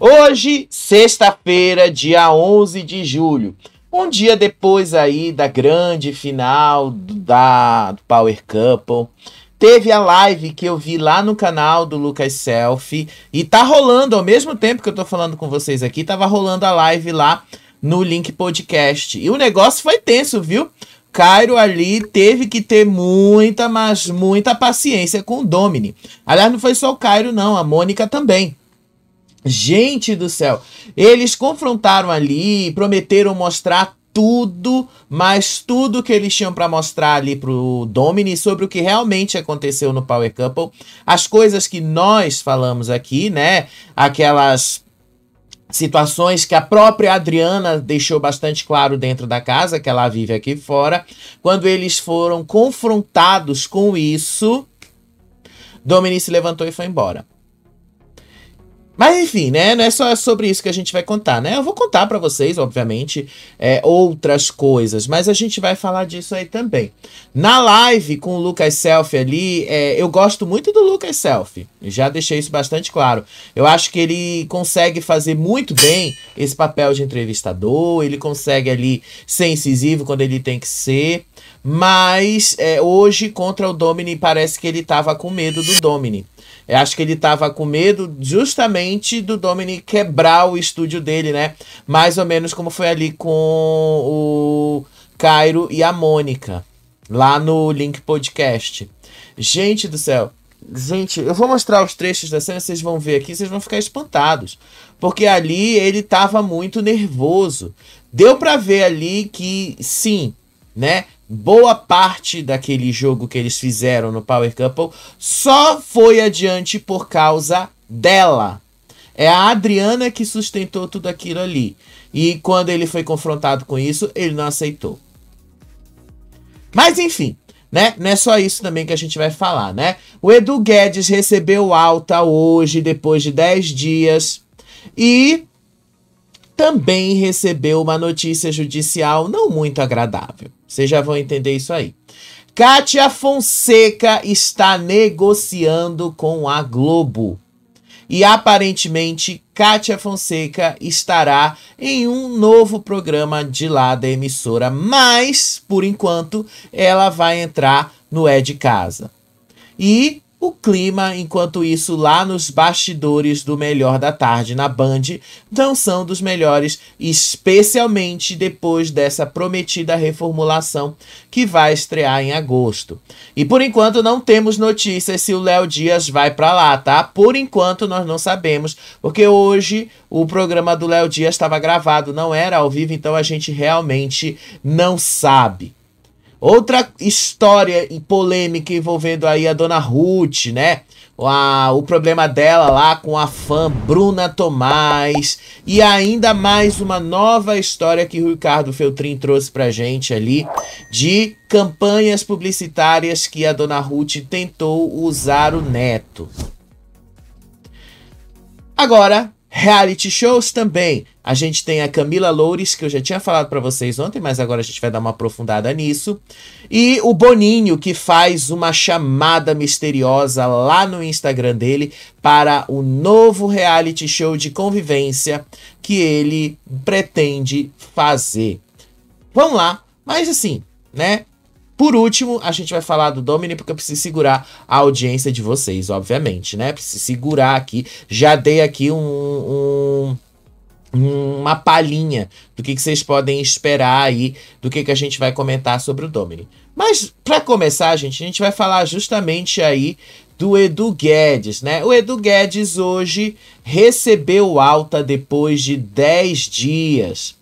Hoje, sexta-feira, dia 11 de julho. Um dia depois aí da grande final do Power Couple. Teve a live que eu vi lá no canal do Lucas Selfie. E tá rolando, ao mesmo tempo que eu tô falando com vocês aqui, tava rolando a live lá no Link Podcast. E o negócio foi tenso, viu? Cairo ali teve que ter muita, mas muita paciência com o Domini. Aliás, não foi só o Cairo não, a Mônica também. Gente do céu, eles confrontaram ali, prometeram mostrar tudo, mas tudo que eles tinham para mostrar ali pro Domini sobre o que realmente aconteceu no Power Couple, as coisas que nós falamos aqui, né, aquelas situações que a própria Adriana deixou bastante claro dentro da casa, que ela vive aqui fora, quando eles foram confrontados com isso, Domini se levantou e foi embora. Mas enfim, né, não é só sobre isso que a gente vai contar, né? Eu vou contar pra vocês, obviamente, outras coisas, mas a gente vai falar disso aí também. Na live com o Lucas Selfie ali, eu gosto muito do Lucas Selfie, já deixei isso bastante claro. Eu acho que ele consegue fazer muito bem esse papel de entrevistador, ele consegue ali ser incisivo quando ele tem que ser, mas hoje contra o Domini parece que ele tava com medo do Domini. Eu acho que ele tava com medo justamente do Domini quebrar o estúdio dele, né? Mais ou menos como foi ali com o Cairo e a Mônica, lá no Link Podcast. Gente do céu. Gente, eu vou mostrar os trechos da cena, vocês vão ver aqui, vocês vão ficar espantados. Porque ali ele tava muito nervoso. Deu pra ver ali que, sim, né? Boa parte daquele jogo que eles fizeram no Power Couple só foi adiante por causa dela. É a Adriana que sustentou tudo aquilo ali. E quando ele foi confrontado com isso, ele não aceitou. Mas enfim, né? Não é só isso também que a gente vai falar, né? O Edu Guedes recebeu alta hoje, depois de 10 dias. E também recebeu uma notícia judicial não muito agradável. Vocês já vão entender isso aí. Kátia Fonseca está negociando com a Globo. E aparentemente, Kátia Fonseca estará em um novo programa de lá da emissora. Mas, por enquanto, ela vai entrar no É de Casa. E o clima, enquanto isso, lá nos bastidores do Melhor da Tarde na Band, não são dos melhores, especialmente depois dessa prometida reformulação que vai estrear em agosto. E por enquanto não temos notícias se o Léo Dias vai pra lá, tá? Por enquanto nós não sabemos, porque hoje o programa do Léo Dias estava gravado, não era ao vivo, então a gente realmente não sabe. Outra história e polêmica envolvendo aí a dona Ruth, né? O problema dela lá com a fã Bruna Tomás. E ainda mais uma nova história que o Ricardo Feltrin trouxe pra gente ali. De campanhas publicitárias que a dona Ruth tentou usar o neto. Agora, reality shows também. A gente tem a Camila Loures, que eu já tinha falado pra vocês ontem, mas agora a gente vai dar uma aprofundada nisso. E o Boninho, que faz uma chamada misteriosa lá no Instagram dele para o novo reality show de convivência que ele pretende fazer. Vamos lá, mas assim, né? Por último, a gente vai falar do Domini, porque eu preciso segurar a audiência de vocês, obviamente, né? Preciso segurar aqui. Já dei aqui uma palhinha do que vocês podem esperar aí, do que a gente vai comentar sobre o Domini. Mas, para começar, gente, a gente vai falar justamente aí do Edu Guedes, né? O Edu Guedes hoje recebeu alta depois de 10 dias.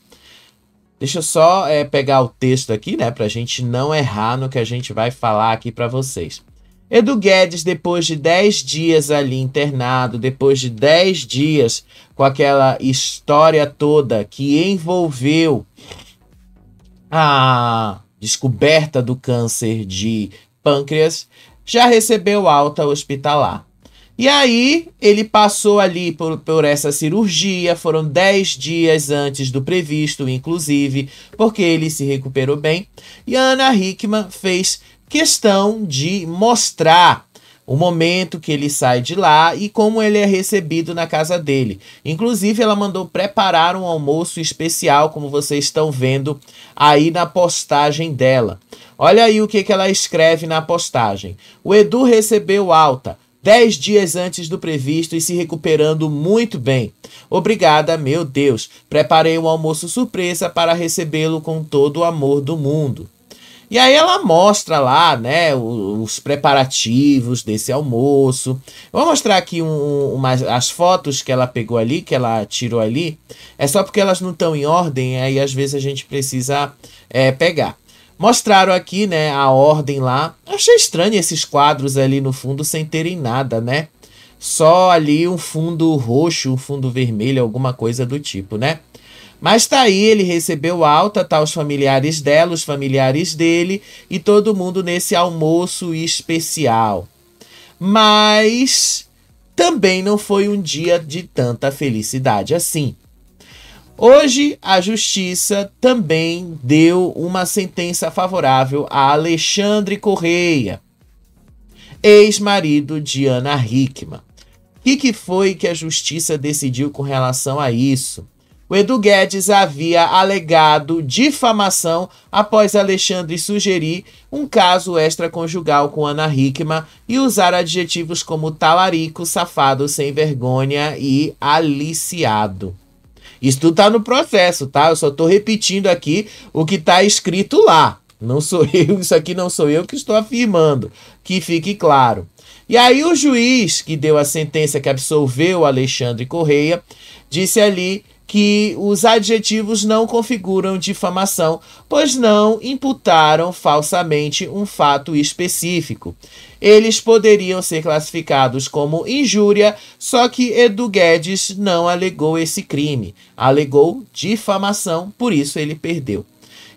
Deixa eu só pegar o texto aqui, né, pra gente não errar no que a gente vai falar aqui pra vocês. Edu Guedes, depois de 10 dias ali internado, depois de 10 dias com aquela história toda que envolveu a descoberta do câncer de pâncreas, já recebeu alta hospitalar. E aí, ele passou ali por essa cirurgia, foram 10 dias antes do previsto, inclusive, porque ele se recuperou bem. E a Ana Hickman fez questão de mostrar o momento que ele sai de lá e como ele é recebido na casa dele. Inclusive, ela mandou preparar um almoço especial, como vocês estão vendo aí na postagem dela. Olha aí o que ela escreve na postagem. O Edu recebeu alta 10 dias antes do previsto e se recuperando muito bem. Obrigada, meu Deus. Preparei um almoço surpresa para recebê-lo com todo o amor do mundo. E aí ela mostra lá, né, os preparativos desse almoço. Eu vou mostrar aqui as fotos que ela pegou ali, que ela tirou ali. É só porque elas não estão em ordem, aí às vezes a gente precisa pegar. Mostraram aqui, né, a ordem lá. Achei estranho esses quadros ali no fundo sem terem nada, né? Só ali um fundo roxo, um fundo vermelho, alguma coisa do tipo, né? Mas tá aí, ele recebeu alta, tá os familiares dela, os familiares dele e todo mundo nesse almoço especial. Mas também não foi um dia de tanta felicidade assim. Hoje, a justiça também deu uma sentença favorável a Alexandre Correia, ex-marido de Ana Hickman. O que foi que a justiça decidiu com relação a isso? O Edu Guedes havia alegado difamação após Alexandre sugerir um caso extraconjugal com Ana Hickman e usar adjetivos como talarico, safado, sem vergonha e aliciado. Isso tudo tá no processo, tá? Eu só tô repetindo aqui o que tá escrito lá. Não sou eu, isso aqui não sou eu que estou afirmando, que fique claro. E aí o juiz que deu a sentença que absolveu Alexandre Correia disse ali que os adjetivos não configuram difamação, pois não imputaram falsamente um fato específico. Eles poderiam ser classificados como injúria, só que Edu Guedes não alegou esse crime, alegou difamação, por isso ele perdeu.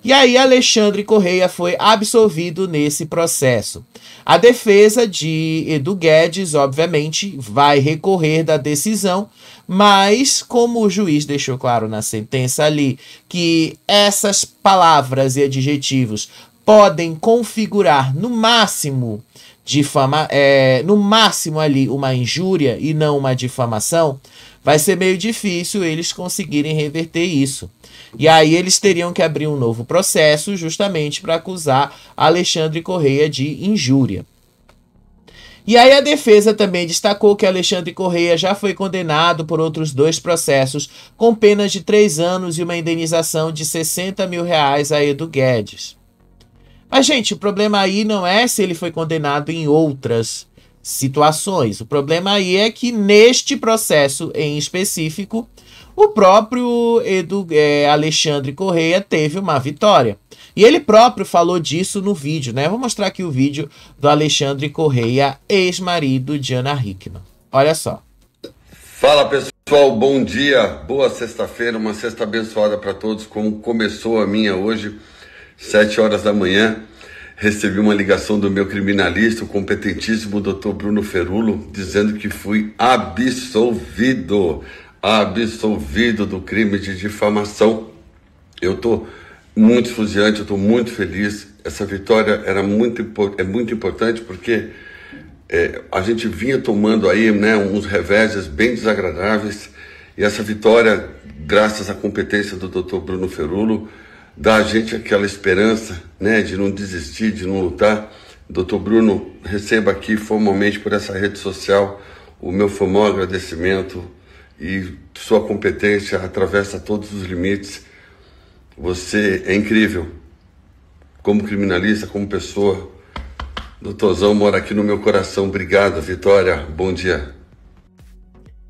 E aí Alexandre Correia foi absolvido nesse processo. A defesa de Edu Guedes, obviamente, vai recorrer da decisão, mas como o juiz deixou claro na sentença ali que essas palavras e adjetivos podem configurar no máximo no máximo ali uma injúria e não uma difamação, vai ser meio difícil eles conseguirem reverter isso. E aí eles teriam que abrir um novo processo justamente para acusar Alexandre Correia de injúria. E aí a defesa também destacou que Alexandre Correia já foi condenado por outros 2 processos com penas de 3 anos e uma indenização de R$60 mil a Edu Guedes. Mas, gente, o problema aí não é se ele foi condenado em outras situações. O problema aí é que neste processo em específico, o próprio Alexandre Correia teve uma vitória. E ele próprio falou disso no vídeo, né? Vou mostrar aqui o vídeo do Alexandre Correia, ex-marido de Ana Hickman. Olha só. Fala, pessoal, bom dia, boa sexta-feira, uma sexta abençoada para todos, como começou a minha hoje, 7 horas da manhã. Recebi uma ligação do meu criminalista, o competentíssimo Dr. Bruno Ferulo, dizendo que fui absolvido do crime de difamação. Eu estou muito entusiasmado, eu estou muito feliz. Essa vitória é muito importante porque a gente vinha tomando aí, né, uns reveses bem desagradáveis, e essa vitória, graças à competência do Dr. Bruno Ferulo, dá a gente aquela esperança, né, de não desistir, de não lutar. Dr. Bruno, receba aqui formalmente por essa rede social o meu formal agradecimento, e sua competência atravessa todos os limites. Você é incrível, como criminalista, como pessoa. Doutorzão mora aqui no meu coração. Obrigado, Vitória. Bom dia.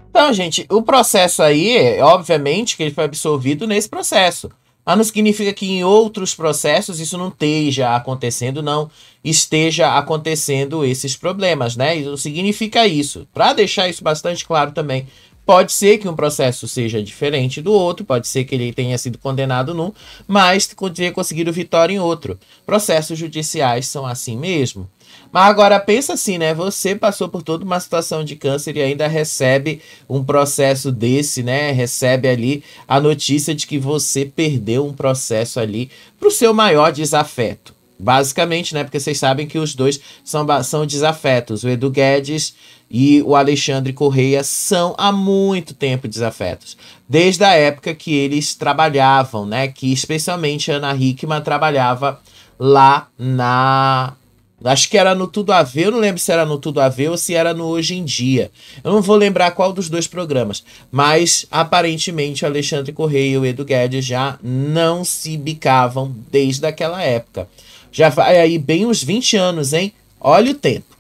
Então, gente, o processo aí, obviamente que ele foi absolvido nesse processo. Mas não significa que em outros processos isso não esteja acontecendo, não esteja acontecendo esses problemas, né? Isso significa isso. Para deixar isso bastante claro também, pode ser que um processo seja diferente do outro, pode ser que ele tenha sido condenado num, mas tenha conseguido vitória em outro. Processos judiciais são assim mesmo. Mas agora pensa assim, né? Você passou por toda uma situação de câncer e ainda recebe um processo desse, né? Recebe ali a notícia de que você perdeu um processo ali pro seu maior desafeto. Basicamente, né? Porque vocês sabem que os dois são desafetos. O Edu Guedes e o Alexandre Correia são há muito tempo desafetos. Desde a época que eles trabalhavam, né? Que especialmente a Ana Hickman trabalhava lá na... Acho que era no Tudo a Ver, eu não lembro se era no Tudo a Ver ou se era no Hoje em Dia. Eu não vou lembrar qual dos dois programas, mas aparentemente o Alexandre Correia e o Edu Guedes já não se bicavam desde aquela época. Já vai aí bem uns 20 anos, hein? Olha o tempo.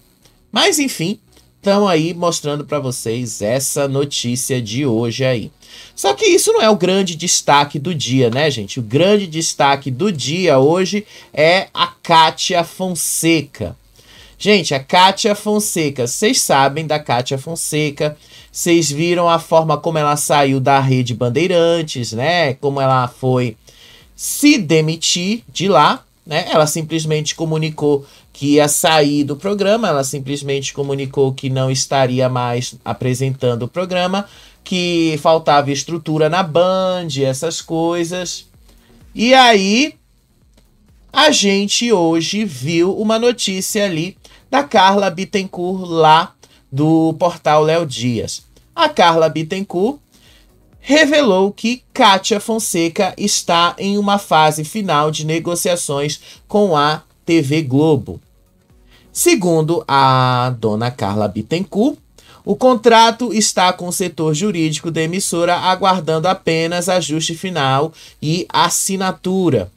Mas enfim, estamos aí mostrando para vocês essa notícia de hoje aí. Só que isso não é o grande destaque do dia, né, gente? O grande destaque do dia hoje é a Kátia Fonseca. Gente, a Kátia Fonseca, vocês sabem da Kátia Fonseca, vocês viram a forma como ela saiu da Rede Bandeirantes, né? Como ela foi se demitir de lá, né? Ela simplesmente comunicou que ia sair do programa, ela simplesmente comunicou que não estaria mais apresentando o programa, que faltava estrutura na Band, essas coisas. E aí, a gente hoje viu uma notícia ali da Carla Bittencourt lá do portal Léo Dias. A Carla Bittencourt revelou que Kátia Fonseca está em uma fase final de negociações com a TV Globo. Segundo a dona Carla Bittencourt, o contrato está com o setor jurídico da emissora aguardando apenas ajuste final e assinatura,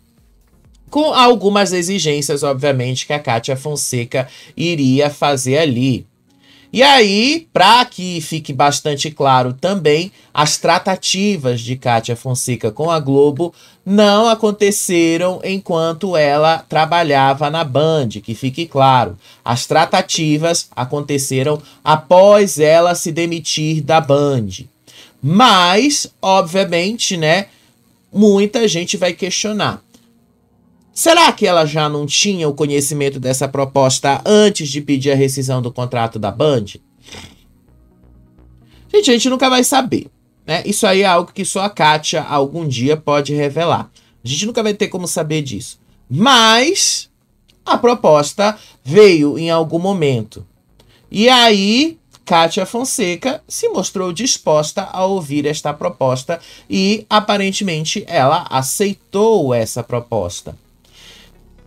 com algumas exigências, obviamente, que a Kátia Fonseca iria fazer ali. E aí, para que fique bastante claro também, as tratativas de Kátia Fonseca com a Globo não aconteceram enquanto ela trabalhava na Band, que fique claro. As tratativas aconteceram após ela se demitir da Band. Mas, obviamente, né, muita gente vai questionar. Será que ela já não tinha o conhecimento dessa proposta antes de pedir a rescisão do contrato da Band? Gente, a gente nunca vai saber, né? Isso aí é algo que só a Kátia algum dia pode revelar. A gente nunca vai ter como saber disso. Mas a proposta veio em algum momento. E aí, Kátia Fonseca se mostrou disposta a ouvir esta proposta e, aparentemente, ela aceitou essa proposta.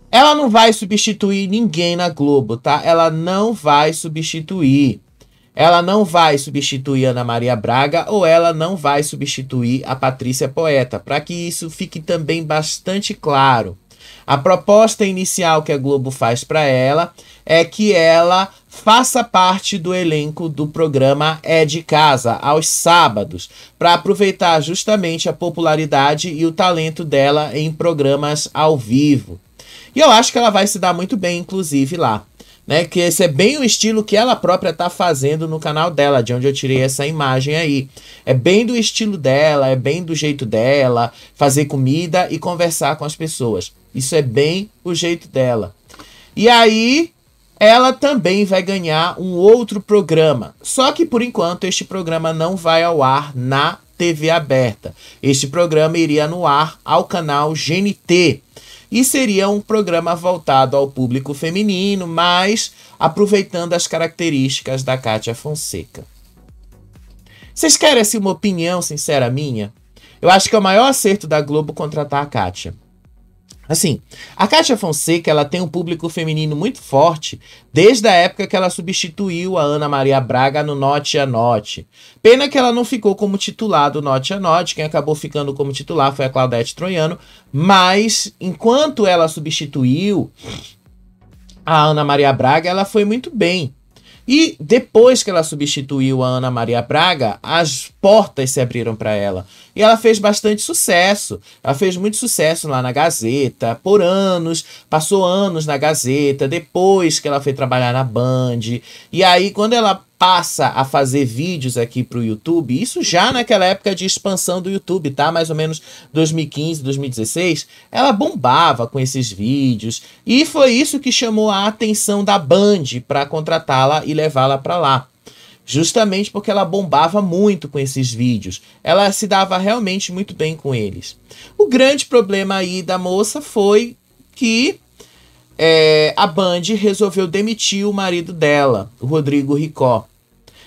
Ela não vai substituir ninguém na Globo, tá? Ela não vai substituir. Ela não vai substituir Ana Maria Braga ou ela não vai substituir a Patrícia Poeta, para que isso fique também bastante claro. A proposta inicial que a Globo faz para ela é que ela faça parte do elenco do programa É de Casa, aos sábados, para aproveitar justamente a popularidade e o talento dela em programas ao vivo. E eu acho que ela vai se dar muito bem, inclusive, lá. Né? Que esse é bem o estilo que ela própria tá fazendo no canal dela, de onde eu tirei essa imagem aí. É bem do estilo dela, é bem do jeito dela, fazer comida e conversar com as pessoas. Isso é bem o jeito dela. E aí, ela também vai ganhar um outro programa. Só que, por enquanto, este programa não vai ao ar na TV aberta. Este programa iria no ar ao canal GNT. E seria um programa voltado ao público feminino, mas aproveitando as características da Kátia Fonseca. Vocês querem assim, uma opinião sincera minha? Eu acho que é o maior acerto da Globo contratar a Kátia. Assim, a Kátia Fonseca, ela tem um público feminino muito forte desde a época que ela substituiu a Ana Maria Braga no Note a Note. Pena que ela não ficou como titular do Note a Note, quem acabou ficando como titular foi a Claudete Troiano, mas enquanto ela substituiu a Ana Maria Braga, ela foi muito bem. E depois que ela substituiu a Ana Maria Braga, as portas se abriram para ela. E ela fez bastante sucesso. Ela fez muito sucesso lá na Gazeta, por anos, passou anos na Gazeta, depois que ela foi trabalhar na Band. E aí, quando ela passa a fazer vídeos aqui pro YouTube, isso já naquela época de expansão do YouTube, tá? Mais ou menos 2015, 2016, ela bombava com esses vídeos. E foi isso que chamou a atenção da Band para contratá-la e levá-la para lá. Justamente porque ela bombava muito com esses vídeos. Ela se dava realmente muito bem com eles. O grande problema aí da moça foi que a Band resolveu demitir o marido dela, o Rodrigo Ricó.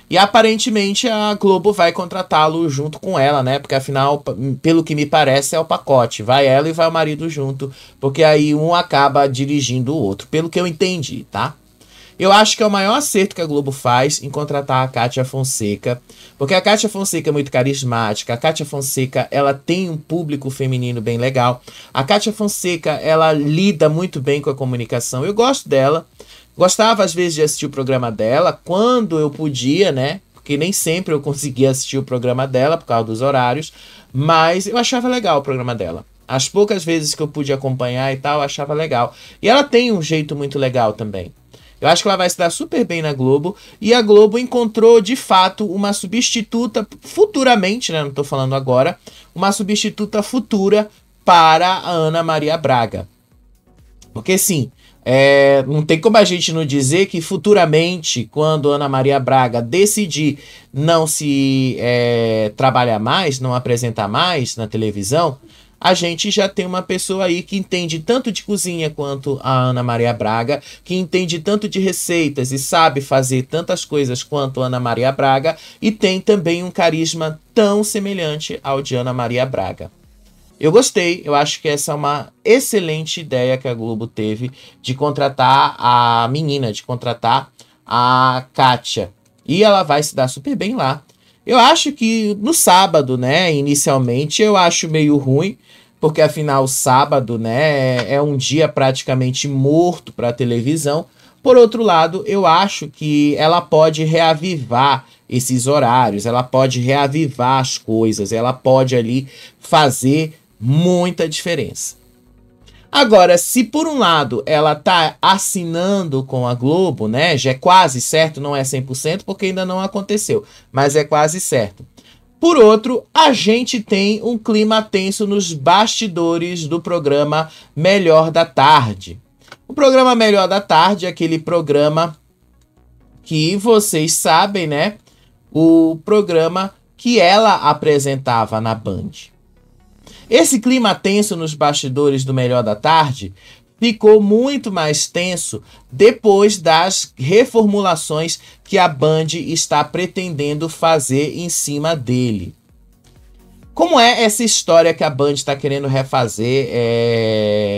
E aparentemente a Globo vai contratá-lo junto com ela, né? Porque afinal, pelo que me parece, é o pacote. Vai ela e vai o marido junto, porque aí um acaba dirigindo o outro, pelo que eu entendi, tá? Eu acho que é o maior acerto que a Globo faz em contratar a Kátia Fonseca, porque a Kátia Fonseca é muito carismática, a Kátia Fonseca, ela tem um público feminino bem legal, a Kátia Fonseca, ela lida muito bem com a comunicação, eu gosto dela, gostava às vezes de assistir o programa dela, quando eu podia, né, porque nem sempre eu conseguia assistir o programa dela por causa dos horários, mas eu achava legal o programa dela. As poucas vezes que eu pude acompanhar e tal, eu achava legal. E ela tem um jeito muito legal também. Eu acho que ela vai se dar super bem na Globo. E a Globo encontrou, de fato, uma substituta futuramente, né? Não tô falando agora. Uma substituta futura para a Ana Maria Braga. Porque, sim, não tem como a gente não dizer que futuramente, quando Ana Maria Braga decidir não se trabalhar mais, não apresentar mais na televisão, a gente já tem uma pessoa aí que entende tanto de cozinha quanto a Ana Maria Braga, que entende tanto de receitas e sabe fazer tantas coisas quanto a Ana Maria Braga, e tem também um carisma tão semelhante ao de Ana Maria Braga. Eu gostei, eu acho que essa é uma excelente ideia que a Globo teve de contratar a menina, de contratar a Kátia. E ela vai se dar super bem lá. Eu acho que no sábado, né, inicialmente, eu acho meio ruim, porque afinal sábado, né, é um dia praticamente morto para a televisão. Por outro lado, eu acho que ela pode reavivar esses horários, ela pode reavivar as coisas, ela pode ali fazer muita diferença. Agora, se por um lado ela tá assinando com a Globo, né, já é quase certo, não é 100% porque ainda não aconteceu, mas é quase certo. Por outro, a gente tem um clima tenso nos bastidores do programa Melhor da Tarde. O programa Melhor da Tarde é aquele programa que vocês sabem, né, o programa que ela apresentava na Band. Esse clima tenso nos bastidores do Melhor da Tarde ficou muito mais tenso depois das reformulações que a Band está pretendendo fazer em cima dele. Como é essa história que a Band está querendo refazer,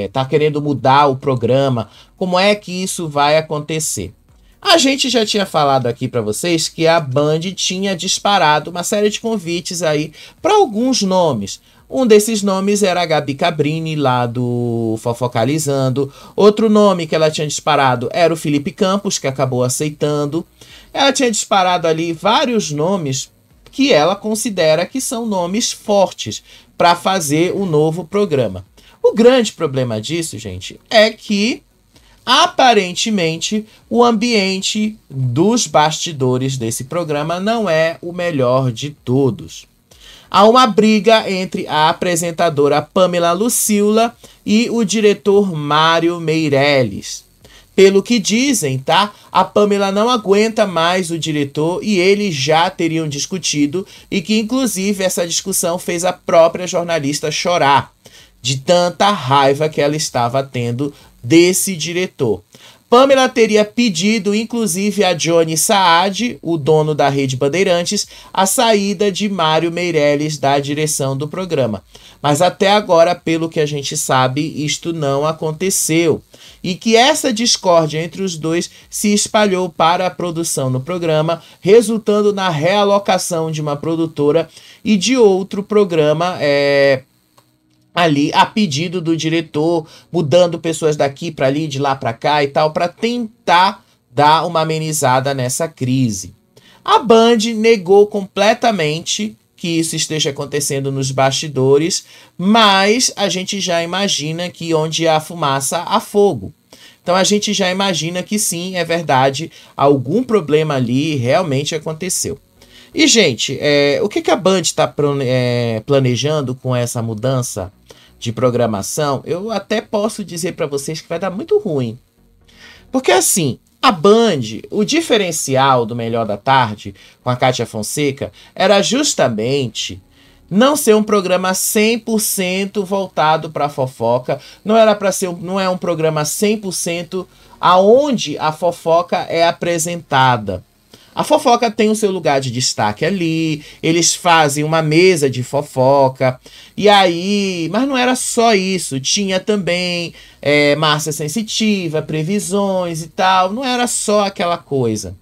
está querendo mudar o programa? Como é que isso vai acontecer? A gente já tinha falado aqui para vocês que a Band tinha disparado uma série de convites aí para alguns nomes. Um desses nomes era a Gabi Cabrini, lá do Fofocalizando. Outro nome que ela tinha disparado era o Felipe Campos, que acabou aceitando. Ela tinha disparado ali vários nomes que ela considera que são nomes fortes para fazer o novo programa. O grande problema disso, gente, é que aparentemente o ambiente dos bastidores desse programa não é o melhor de todos. Há uma briga entre a apresentadora Pamela Lucila e o diretor Mário Meirelles. Pelo que dizem, tá? A Pamela não aguenta mais o diretor e eles já teriam discutido, e que inclusive essa discussão fez a própria jornalista chorar de tanta raiva que ela estava tendo desse diretor. Pamela teria pedido, inclusive, a Johnny Saad, o dono da Rede Bandeirantes, a saída de Mário Meirelles da direção do programa. Mas até agora, pelo que a gente sabe, isto não aconteceu. E que essa discórdia entre os dois se espalhou para a produção no programa, resultando na realocação de uma produtora e de outro programa ali a pedido do diretor, mudando pessoas daqui para ali, de lá para cá e tal, para tentar dar uma amenizada nessa crise. A Band negou completamente que isso esteja acontecendo nos bastidores, mas a gente já imagina que onde há fumaça, há fogo. Então a gente já imagina que sim, é verdade, algum problema ali realmente aconteceu. E, gente, o que a Band está planejando com essa mudança de programação? Eu até posso dizer para vocês que vai dar muito ruim. Porque, assim, a Band, o diferencial do Melhor da Tarde com a Kátia Fonseca era justamente não ser um programa 100% voltado para fofoca, não era para ser, não é um programa 100% aonde a fofoca é apresentada. A fofoca tem o seu lugar de destaque ali, eles fazem uma mesa de fofoca, e aí, mas não era só isso, tinha também Márcia Sensitiva, previsões e tal, não era só aquela coisa.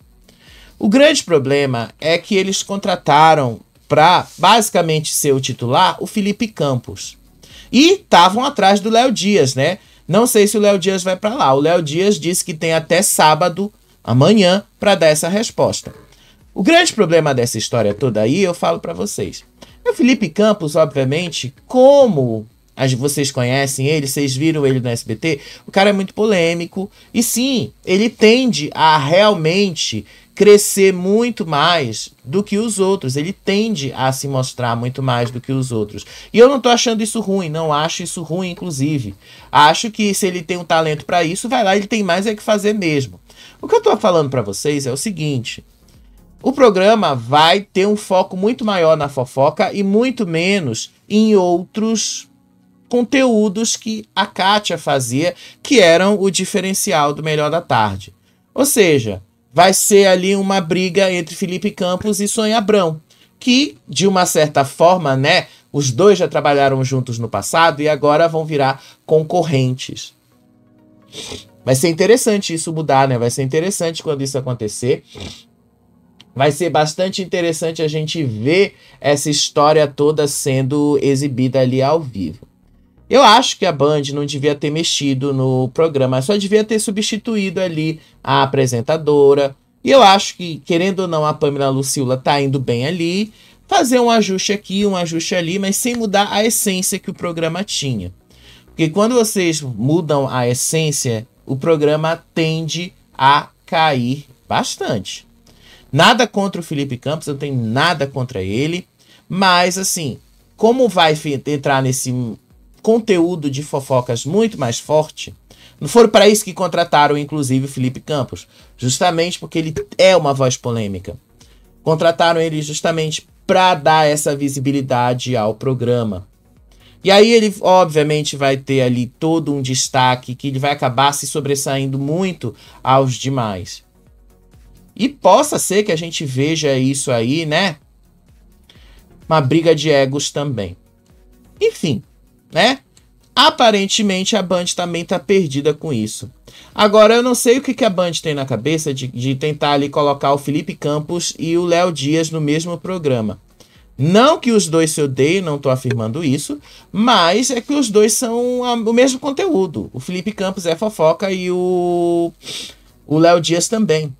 O grande problema é que eles contrataram para basicamente ser o titular o Felipe Campos. E estavam atrás do Léo Dias, né? Não sei se o Léo Dias vai para lá. O Léo Dias disse que tem até sábado, amanhã, para dar essa resposta. O grande problema dessa história toda aí, eu falo para vocês. O Felipe Campos, obviamente, como vocês conhecem ele, vocês viram ele no SBT, o cara é muito polêmico. E sim, ele tende a realmente crescer muito mais do que os outros. Ele tende a se mostrar muito mais do que os outros. E eu não tô achando isso ruim, não acho isso ruim, inclusive. Acho que se ele tem um talento para isso, vai lá, ele tem mais é que fazer mesmo. O que eu tô falando para vocês é o seguinte: o programa vai ter um foco muito maior na fofoca e muito menos em outros conteúdos que a Kátia fazia, que eram o diferencial do Melhor da Tarde. Ou seja, vai ser ali uma briga entre Felipe Campos e Sônia Abrão, que, de uma certa forma, né, os dois já trabalharam juntos no passado e agora vão virar concorrentes. Vai ser interessante isso mudar, né? Vai ser interessante quando isso acontecer. Vai ser bastante interessante a gente ver essa história toda sendo exibida ali ao vivo. Eu acho que a Band não devia ter mexido no programa, só devia ter substituído ali a apresentadora. E eu acho que, querendo ou não, a Pamela Lucila tá indo bem ali. Fazer um ajuste aqui, um ajuste ali, mas sem mudar a essência que o programa tinha. Porque quando vocês mudam a essência, o programa tende a cair bastante. Nada contra o Felipe Campos, eu não tenho nada contra ele. Mas, assim, como vai entrar nesse conteúdo de fofocas muito mais forte, não foi para isso que contrataram, inclusive, o Felipe Campos. Justamente porque ele é uma voz polêmica. Contrataram ele justamente para dar essa visibilidade ao programa. E aí ele, obviamente, vai ter ali todo um destaque que ele vai acabar se sobressaindo muito aos demais. E possa ser que a gente veja isso aí, né? Uma briga de egos também. Enfim, né? Aparentemente a Band também tá perdida com isso. Agora eu não sei o que a Band tem na cabeça de tentar ali colocar o Felipe Campos e o Léo Dias no mesmo programa. Não que os dois se odeiem, não tô afirmando isso, mas é que os dois são o mesmo conteúdo. O Felipe Campos é fofoca e o Léo Dias também.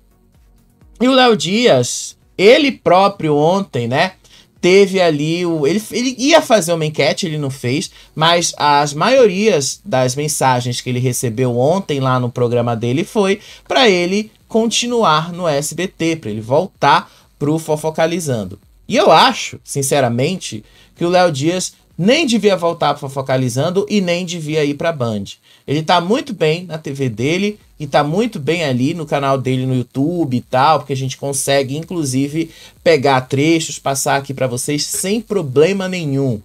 E o Léo Dias, ele próprio ontem, né? Teve ali ele ia fazer uma enquete, ele não fez, mas as maiorias das mensagens que ele recebeu ontem lá no programa dele foi para ele continuar no SBT, para ele voltar pro Fofocalizando. E eu acho, sinceramente, que o Léo Dias nem devia voltar pro Fofocalizando e nem devia ir pra Band. Ele tá muito bem na TV dele e tá muito bem ali no canal dele no YouTube e tal, porque a gente consegue, inclusive, pegar trechos, passar aqui pra vocês sem problema nenhum.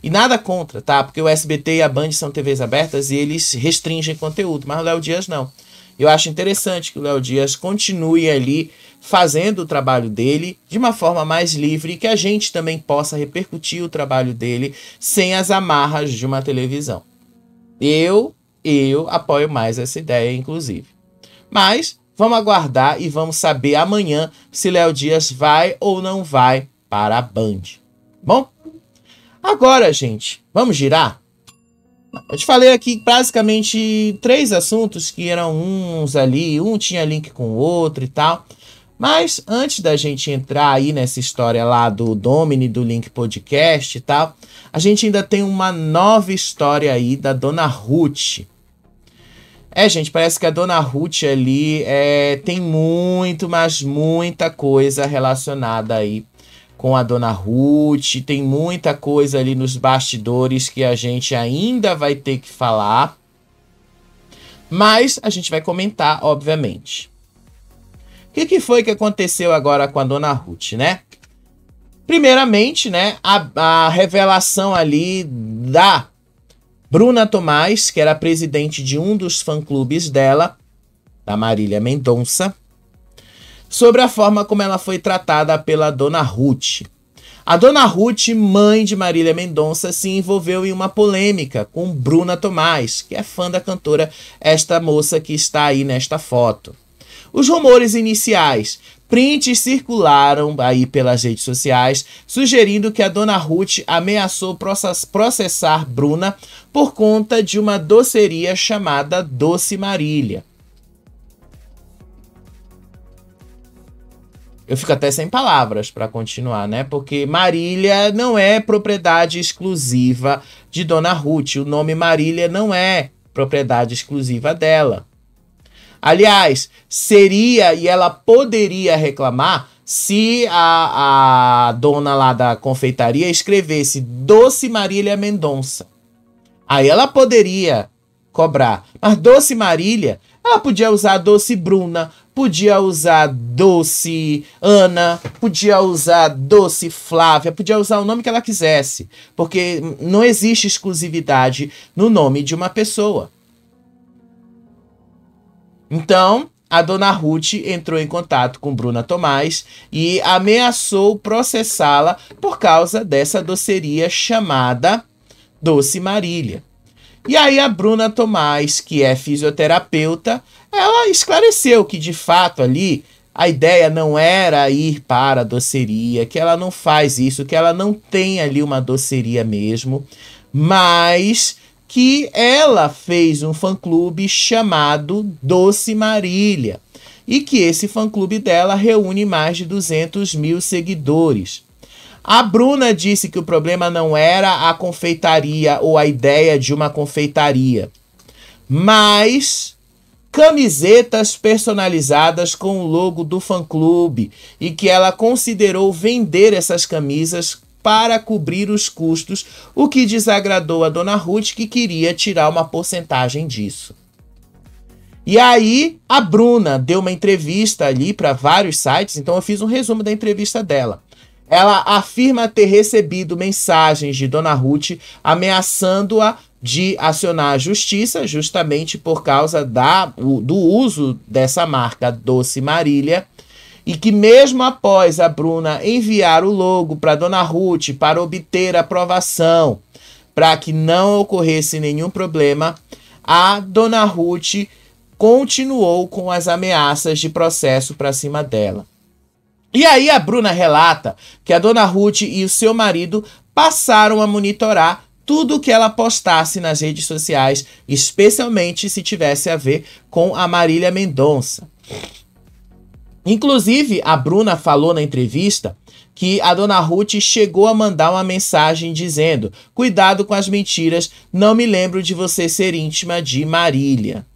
E nada contra, tá? Porque o SBT e a Band são TVs abertas e eles restringem conteúdo, mas o Léo Dias não. Eu acho interessante que o Léo Dias continue ali fazendo o trabalho dele de uma forma mais livre e que a gente também possa repercutir o trabalho dele sem as amarras de uma televisão. Eu apoio mais essa ideia, inclusive. Mas vamos aguardar e vamos saber amanhã se Léo Dias vai ou não vai para a Band. Bom? Agora, gente, vamos girar? Eu te falei aqui basicamente 3 assuntos que eram uns ali, um tinha link com o outro e tal. Mas antes da gente entrar aí nessa história lá do Domini, do Link Podcast e tal, a gente ainda tem uma nova história aí da Dona Ruth. Gente, parece que a Dona Ruth ali tem muito, mas muita coisa relacionada aí com a Dona Ruth. Tem muita coisa ali nos bastidores que a gente ainda vai ter que falar. Mas a gente vai comentar, obviamente. O que foi que aconteceu agora com a Dona Ruth, né? Primeiramente, né, a revelação ali da Bruna Tomás, que era presidente de um dos fã-clubes dela, da Marília Mendonça, sobre a forma como ela foi tratada pela Dona Ruth. A Dona Ruth, mãe de Marília Mendonça, se envolveu em uma polêmica com Bruna Tomás, que é fã da cantora, esta moça que está aí nesta foto. Os rumores iniciais, prints circularam aí pelas redes sociais, sugerindo que a Dona Ruth ameaçou processar Bruna por conta de uma doceria chamada Doce Marília. Eu fico até sem palavras para continuar, né? Porque Marília não é propriedade exclusiva de Dona Ruth. O nome Marília não é propriedade exclusiva dela. Aliás, seria e ela poderia reclamar se a dona lá da confeitaria escrevesse Doce Marília Mendonça. Aí ela poderia cobrar. Mas Doce Marília, ela podia usar Doce Bruna, podia usar Doce Ana, podia usar Doce Flávia, podia usar o nome que ela quisesse, porque não existe exclusividade no nome de uma pessoa. Então, a Dona Ruth entrou em contato com Bruna Tomás e ameaçou processá-la por causa dessa doceria chamada Doce Marília. E aí a Bruna Tomás, que é fisioterapeuta, ela esclareceu que de fato ali a ideia não era ir para a doceria, que ela não faz isso, que ela não tem ali uma doceria mesmo, mas que ela fez um fã-clube chamado Doce Marília e que esse fã-clube dela reúne mais de 200 mil seguidores. A Bruna disse que o problema não era a confeitaria ou a ideia de uma confeitaria, mas camisetas personalizadas com o logo do fã-clube e que ela considerou vender essas camisas para cobrir os custos, o que desagradou a Dona Ruth, que queria tirar uma porcentagem disso. E aí a Bruna deu uma entrevista ali para vários sites, então eu fiz um resumo da entrevista dela. Ela afirma ter recebido mensagens de Dona Ruth ameaçando-a de acionar a justiça, justamente por causa do uso dessa marca Doce Marília, e que mesmo após a Bruna enviar o logo para Dona Ruth para obter aprovação, para que não ocorresse nenhum problema, a Dona Ruth continuou com as ameaças de processo para cima dela. E aí a Bruna relata que a Dona Ruth e o seu marido passaram a monitorar tudo o que ela postasse nas redes sociais, especialmente se tivesse a ver com a Marília Mendonça. Inclusive, a Bruna falou na entrevista que a Dona Ruth chegou a mandar uma mensagem dizendo: cuidado com as mentiras, não me lembro de você ser íntima de Marília.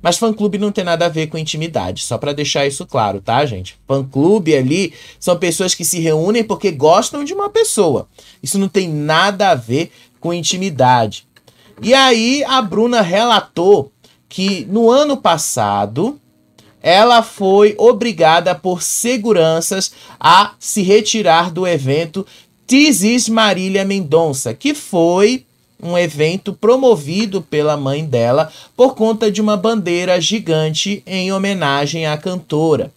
Mas fã-clube não tem nada a ver com intimidade, só para deixar isso claro, tá, gente? Fã-clube ali são pessoas que se reúnem porque gostam de uma pessoa. Isso não tem nada a ver com intimidade. E aí a Bruna relatou que no ano passado ela foi obrigada por seguranças a se retirar do evento This is Marília Mendonça, que foi um evento promovido pela mãe dela por conta de uma bandeira gigante em homenagem à cantora.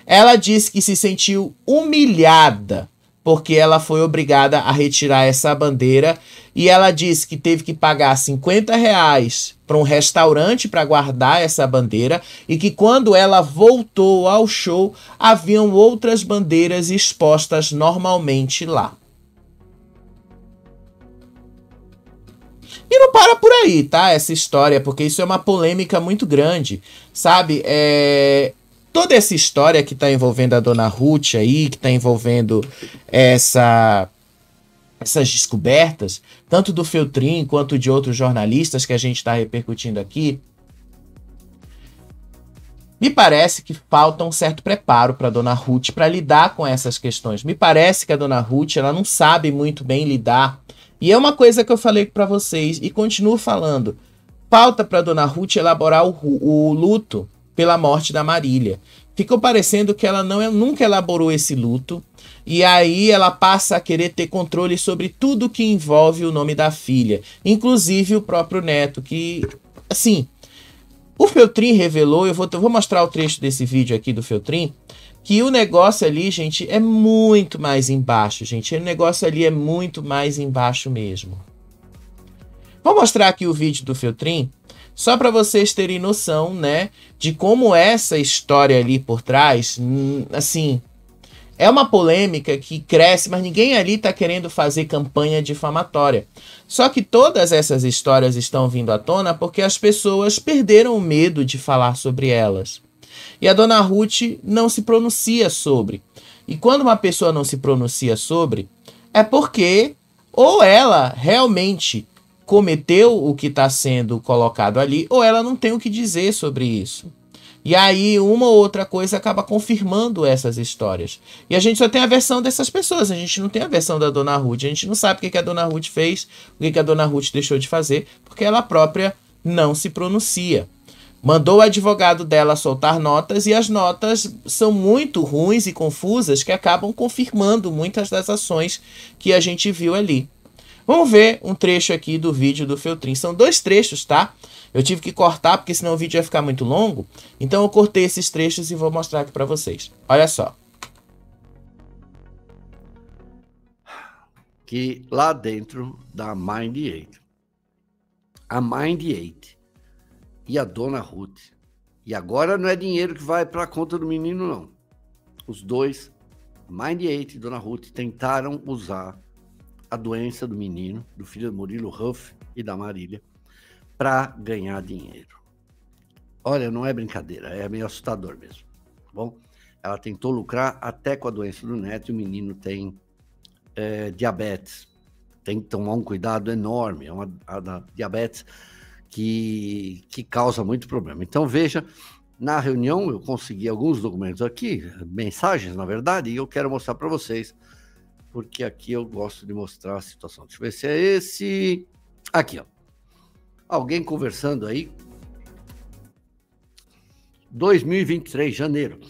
Ela disse que se sentiu humilhada porque ela foi obrigada a retirar essa bandeira e ela disse que teve que pagar R$50 para um restaurante para guardar essa bandeira e que quando ela voltou ao show, haviam outras bandeiras expostas normalmente lá. E não para por aí, tá? Essa história, porque isso é uma polêmica muito grande, sabe? Toda essa história que tá envolvendo a Dona Ruth aí, que tá envolvendo essas descobertas, tanto do Feltrin quanto de outros jornalistas que a gente está repercutindo aqui, me parece que falta um certo preparo para a Dona Ruth para lidar com essas questões. Me parece que a Dona Ruth ela não sabe muito bem lidar. E é uma coisa que eu falei para vocês e continuo falando. Falta para a Dona Ruth elaborar o luto pela morte da Marília. ficou parecendo que ela nunca elaborou esse luto. E aí ela passa a querer ter controle sobre tudo que envolve o nome da filha. Inclusive o próprio neto, que, assim, o Feltrin revelou, eu vou mostrar o trecho desse vídeo aqui do Feltrin, que o negócio ali, gente, é muito mais embaixo, gente. O negócio ali é muito mais embaixo mesmo. Vou mostrar aqui o vídeo do Feltrin, só para vocês terem noção, né, de como essa história ali por trás, assim, é uma polêmica que cresce, mas ninguém ali está querendo fazer campanha difamatória. Só que todas essas histórias estão vindo à tona porque as pessoas perderam o medo de falar sobre elas. E a dona Ruth não se pronuncia sobre. E quando uma pessoa não se pronuncia sobre, é porque ou ela realmente cometeu o que está sendo colocado ali, ou ela não tem o que dizer sobre isso. E aí uma ou outra coisa acaba confirmando essas histórias. E a gente só tem a versão dessas pessoas, a gente não tem a versão da dona Ruth, a gente não sabe o que a dona Ruth fez, o que a dona Ruth deixou de fazer, porque ela própria não se pronuncia. Mandou o advogado dela soltar notas e as notas são muito ruins e confusas que acabam confirmando muitas das ações que a gente viu ali. Vamos ver um trecho aqui do vídeo do Feltrin. São 2 trechos, tá? Eu tive que cortar porque senão o vídeo ia ficar muito longo. Então eu cortei esses trechos e vou mostrar aqui para vocês. Olha só. Que lá dentro da Mind 8, a Mind 8 e a dona Ruth, e agora não é dinheiro que vai para a conta do menino, não. Os dois, Mind 8 e dona Ruth, tentaram usar a doença do menino, do filho do Murilo Huff e da Marília, para ganhar dinheiro. Olha, não é brincadeira, é meio assustador mesmo, tá bom? Ela tentou lucrar até com a doença do neto e o menino tem diabetes. Tem que tomar um cuidado enorme, é uma diabetes que causa muito problema. Então, veja, na reunião eu consegui alguns documentos aqui, mensagens, na verdade, e eu quero mostrar para vocês, porque aqui eu gosto de mostrar a situação. Deixa eu ver se é esse. Aqui, ó. Alguém conversando aí. 2023, janeiro.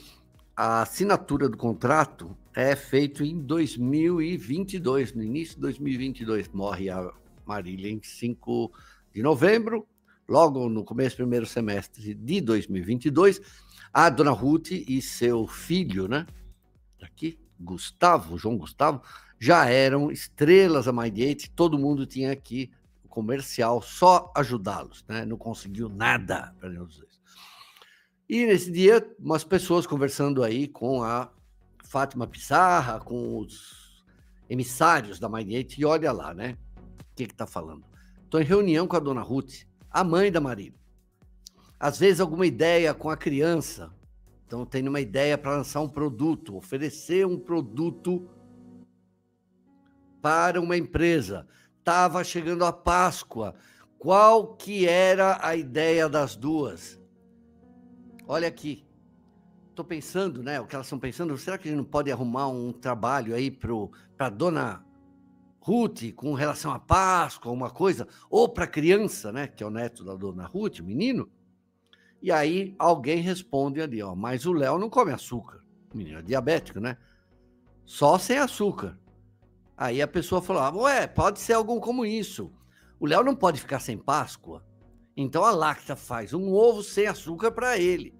A assinatura do contrato é feita em 2022, no início de 2022. Morre a Marília em 5 de novembro, logo no começo do primeiro semestre de 2022. A dona Ruth e seu filho, né? Aqui. João Gustavo, já eram estrelas da Mind 8, todo mundo tinha aqui o comercial, só ajudá-los, né? Não conseguiu nada para nenhum dos dois. E nesse dia, umas pessoas conversando aí com a Fátima Pissarra, com os emissários da Mind 8, e olha lá, né? O que está falando? Estou em reunião com a dona Ruth, a mãe da Marília. Às vezes alguma ideia com a criança. Então, tem uma ideia para lançar um produto, oferecer um produto para uma empresa. Estava chegando a Páscoa. Qual que era a ideia das duas? Olha aqui. Estou pensando, né? O que elas estão pensando, será que a gente não pode arrumar um trabalho aí para a dona Ruth com relação à Páscoa, uma coisa? Ou para a criança, né? Que é o neto da dona Ruth, o menino. E aí alguém responde ali, ó, mas o Léo não come açúcar. O menino é diabético, né? Só sem açúcar. Aí a pessoa falou, ué, pode ser algo como isso. O Léo não pode ficar sem Páscoa. Então a Lacta faz um ovo sem açúcar para ele.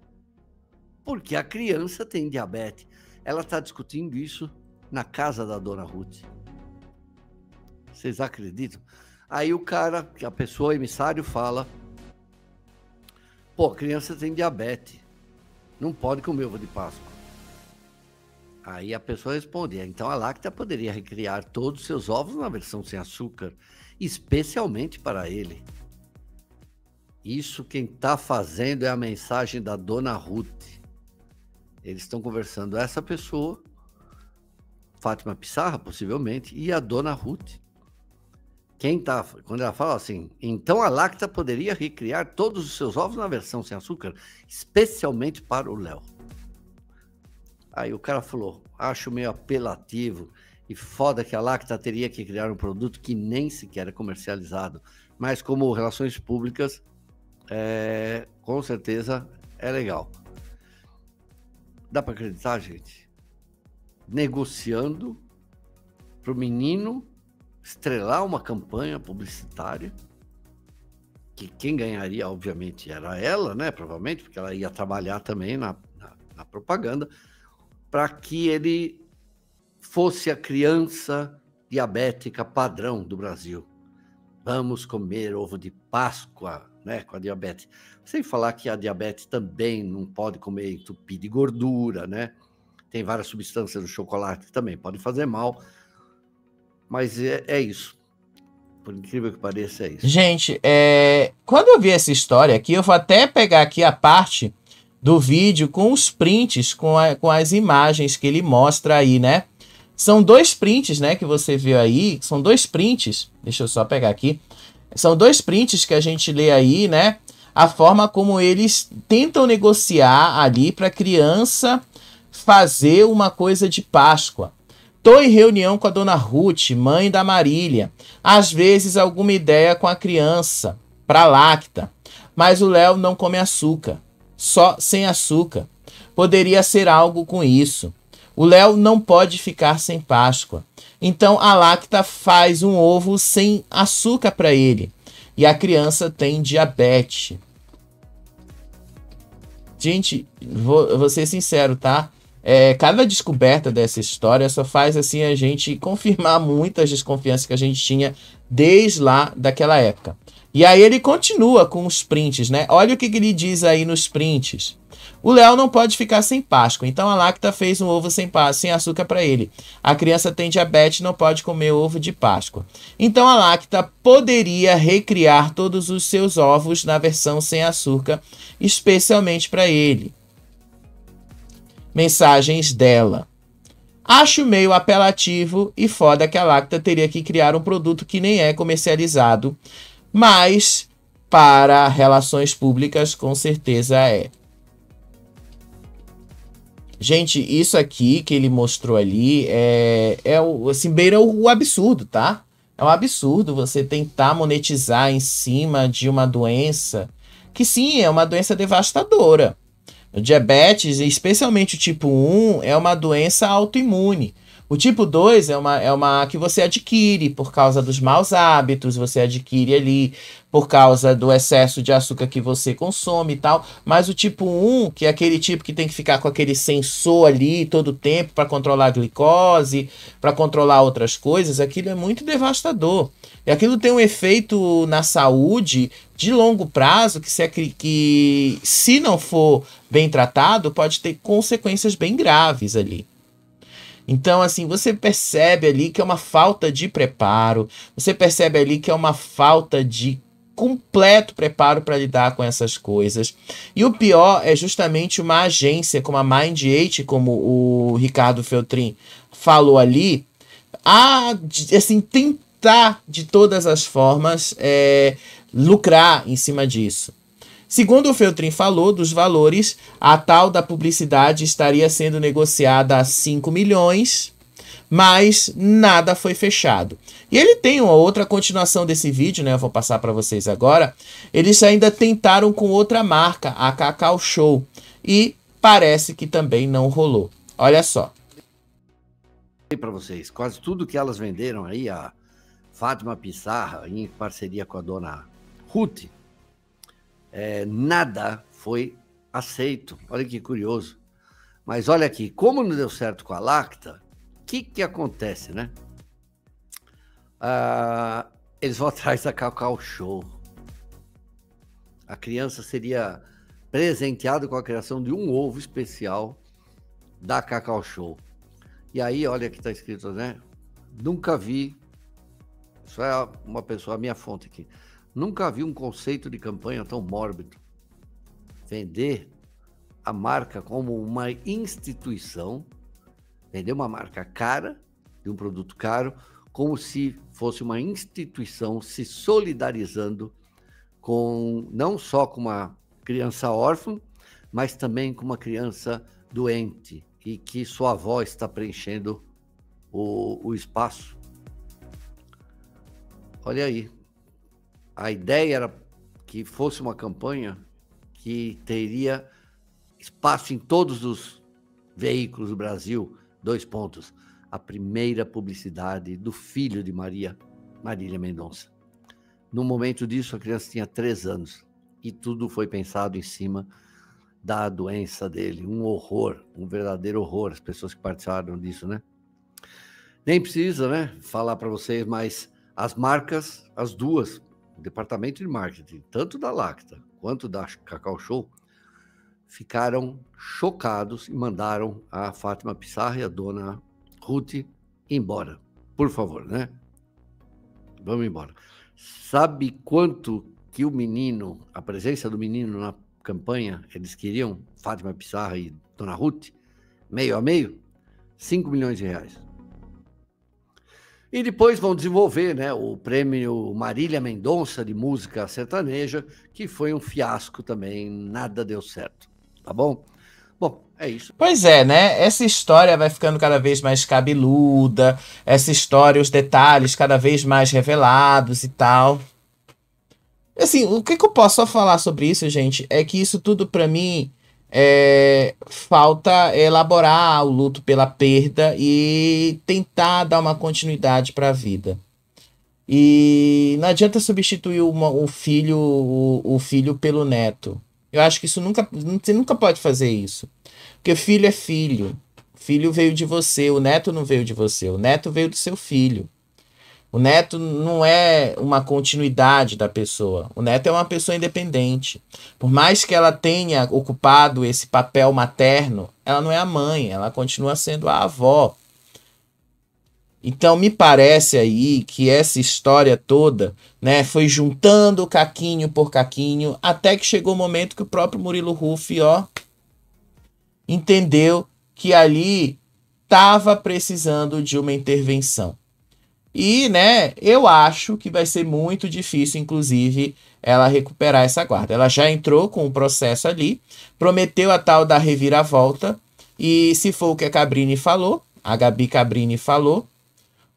Porque a criança tem diabetes. Ela está discutindo isso na casa da dona Ruth. Vocês acreditam? Aí o cara, a pessoa, o emissário, fala... Pô, a criança tem diabetes, não pode comer ovo de Páscoa. Aí a pessoa responde, então a Lacta poderia recriar todos os seus ovos na versão sem açúcar, especialmente para ele. Isso quem está fazendo é a mensagem da dona Ruth. Eles estão conversando essa pessoa, Fátima Pissarra, possivelmente, e a dona Ruth. Quando ela fala assim, então a Lacta poderia recriar todos os seus ovos na versão sem açúcar, especialmente para o Léo. Aí o cara falou, acho meio apelativo e foda que a Lacta teria que criar um produto que nem sequer é comercializado, mas como relações públicas, com certeza é legal. Dá para acreditar, gente? Negociando para o menino estrelar uma campanha publicitária, que quem ganharia, obviamente, era ela, né? Provavelmente, porque ela ia trabalhar também na propaganda, para que ele fosse a criança diabética padrão do Brasil. Vamos comer ovo de Páscoa, né, com a diabetes. Sem falar que a diabetes também não pode comer entupido de gordura, né? Tem várias substâncias no chocolate que também podem fazer mal. Mas é isso. Por incrível que pareça, é isso. Gente, quando eu vi essa história aqui, eu vou até pegar aqui a parte do vídeo com os prints, com as imagens que ele mostra aí, né? São 2 prints, né, que você viu aí. São 2 prints. Deixa eu só pegar aqui. São 2 prints que a gente lê aí, né? A forma como eles tentam negociar ali para a criança fazer uma coisa de Páscoa. Tô em reunião com a dona Ruth, mãe da Marília. Às vezes alguma ideia com a criança, para Lacta. Mas o Léo não come açúcar. Só sem açúcar. Poderia ser algo com isso. O Léo não pode ficar sem Páscoa. Então a Lacta faz um ovo sem açúcar para ele. E a criança tem diabetes. Gente, vou ser sincero, tá? Cada descoberta dessa história só faz assim a gente confirmar muitas desconfianças que a gente tinha desde lá daquela época. E aí ele continua com os prints, né? Olha o que ele diz aí nos prints. O Léo não pode ficar sem Páscoa, então a Lacta fez um ovo sem açúcar para ele. A criança tem diabetes e não pode comer ovo de Páscoa. Então a Lacta poderia recriar todos os seus ovos na versão sem açúcar, especialmente para ele. Mensagens dela. Acho meio apelativo e foda que a Lacta teria que criar um produto que nem é comercializado, mas para relações públicas com certeza é. Gente, isso aqui que ele mostrou ali assim, beira o absurdo, tá? É um absurdo você tentar monetizar em cima de uma doença que sim, é uma doença devastadora. O diabetes, especialmente o tipo 1, é uma doença autoimune. O tipo 2 é uma que você adquire por causa dos maus hábitos, você adquire ali por causa do excesso de açúcar que você consome e tal. Mas o tipo 1, que é aquele tipo que tem que ficar com aquele sensor ali todo o tempo para controlar a glicose, para controlar outras coisas, aquilo é muito devastador. E aquilo tem um efeito na saúde de longo prazo que se não for bem tratado, pode ter consequências bem graves ali. Então, assim, você percebe ali que é uma falta de preparo, você percebe ali que é uma falta de completo preparo para lidar com essas coisas. E o pior é justamente uma agência como a Mind8, como o Ricardo Feltrin falou ali, assim, tentar de todas as formas lucrar em cima disso. Segundo o Feltrin falou dos valores, a tal da publicidade estaria sendo negociada a 5 milhões, mas nada foi fechado. E ele tem uma outra continuação desse vídeo, né? Eu vou passar para vocês agora. Eles ainda tentaram com outra marca, a Cacau Show, e parece que também não rolou. Olha só. Para vocês, quase tudo que elas venderam aí, a Fátima Pissarra, em parceria com a dona Ruth, nada foi aceito. Olha que curioso. Mas olha aqui, como não deu certo com a Lacta, o que acontece, né? Eles vão atrás da Cacau Show. A criança seria presenteada com a criação de um ovo especial da Cacau Show. E aí, olha que está escrito, né? Nunca vi, isso é uma pessoa, a minha fonte aqui, nunca vi um conceito de campanha tão mórbido. Vender a marca como uma instituição, vender uma marca cara, de um produto caro, como se fosse uma instituição se solidarizando com, não só com uma criança órfã, mas também com uma criança doente e que sua avó está preenchendo o espaço. Olha aí, a ideia era que fosse uma campanha que teria espaço em todos os veículos do Brasil, 2 pontos, a primeira publicidade do filho de Marília Mendonça. No momento disso, a criança tinha 3 anos e tudo foi pensado em cima da doença dele. Um horror, um verdadeiro horror, as pessoas que participaram disso, né? Nem precisa, né, falar para vocês, mas as marcas, as duas, o departamento de marketing, tanto da Lacta quanto da Cacau Show, ficaram chocados e mandaram a Fátima Pissarra e a dona Ruth embora. Por favor, né? Vamos embora. Sabe quanto que o menino, a presença do menino na campanha, eles queriam, Fátima Pissarra e dona Ruth, meio a meio? 5 milhões de reais. E depois vão desenvolver, né, o prêmio Marília Mendonça de música sertaneja, que foi um fiasco também, nada deu certo, tá bom? Bom, é isso. Pois é, né? Essa história vai ficando cada vez mais cabeluda, essa história, os detalhes cada vez mais revelados e tal. Assim, o que eu posso só falar sobre isso, gente, é que isso tudo pra mim falta elaborar o luto pela perda e tentar dar uma continuidade para a vida. E não adianta substituir o filho pelo neto. Eu acho que isso você nunca pode fazer isso. Porque filho é filho. Filho veio de você, o neto não veio de você, o neto veio do seu filho. O neto não é uma continuidade da pessoa. O neto é uma pessoa independente. Por mais que ela tenha ocupado esse papel materno, ela não é a mãe, ela continua sendo a avó. Então me parece aí que essa história toda, né, foi juntando caquinho por caquinho, até que chegou o momento que o próprio Murilo Huff, entendeu que ali estava precisando de uma intervenção. E, né, eu acho que vai ser muito difícil, inclusive, ela recuperar essa guarda. Ela já entrou com o processo ali, prometeu a tal da reviravolta, e se for o que a Cabrini falou, a Gabi Cabrini falou,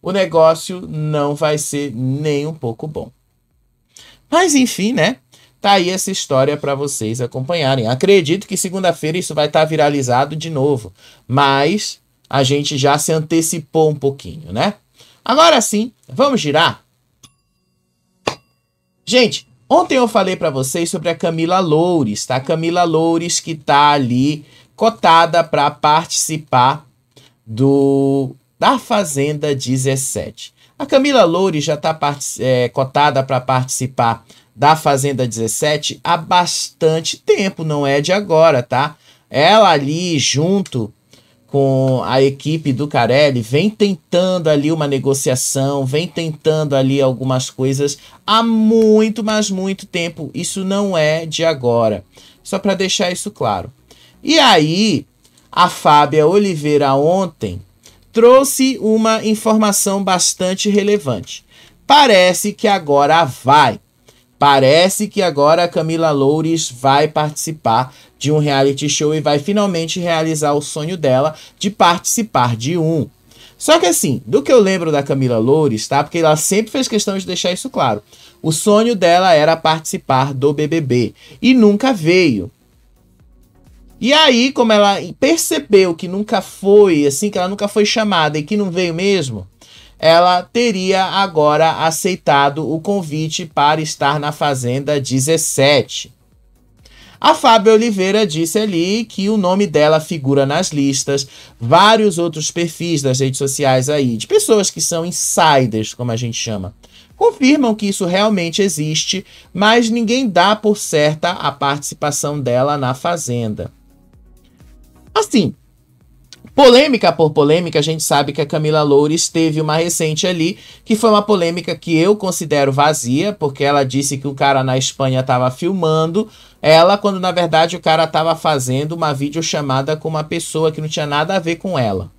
o negócio não vai ser nem um pouco bom. Mas, enfim, né, tá aí essa história para vocês acompanharem. Acredito que segunda-feira isso vai estar viralizado de novo, mas a gente já se antecipou um pouquinho, né? Agora sim, vamos girar? Gente, ontem eu falei para vocês sobre a Camila Loures, tá? Camila Loures que tá ali cotada para participar da Fazenda 17. A Camila Loures já tá cotada para participar da Fazenda 17 há bastante tempo, não é de agora, tá? Ela ali junto com a equipe do Carelli, vem tentando ali uma negociação, vem tentando ali algumas coisas há muito, mas muito tempo. Isso não é de agora. Só para deixar isso claro. E aí, a Fábia Oliveira ontem trouxe uma informação bastante relevante. Parece que agora a Camila Loures vai participar de um reality show e vai finalmente realizar o sonho dela de participar de um. Só que assim, do que eu lembro da Camila Loures, tá? Porque ela sempre fez questão de deixar isso claro. O sonho dela era participar do BBB e nunca veio. E aí, como ela percebeu que nunca foi, assim, que ela nunca foi chamada e que não veio mesmo, ela teria agora aceitado o convite para estar na Fazenda 17. A Fábia Oliveira disse ali que o nome dela figura nas listas, vários outros perfis das redes sociais aí, de pessoas que são insiders, como a gente chama, confirmam que isso realmente existe, mas ninguém dá por certa a participação dela na Fazenda. Assim, polêmica por polêmica, a gente sabe que a Camila Loures teve uma recente ali, que foi uma polêmica que eu considero vazia, porque ela disse que o cara na Espanha estava filmando ela, quando na verdade o cara estava fazendo uma videochamada com uma pessoa que não tinha nada a ver com ela.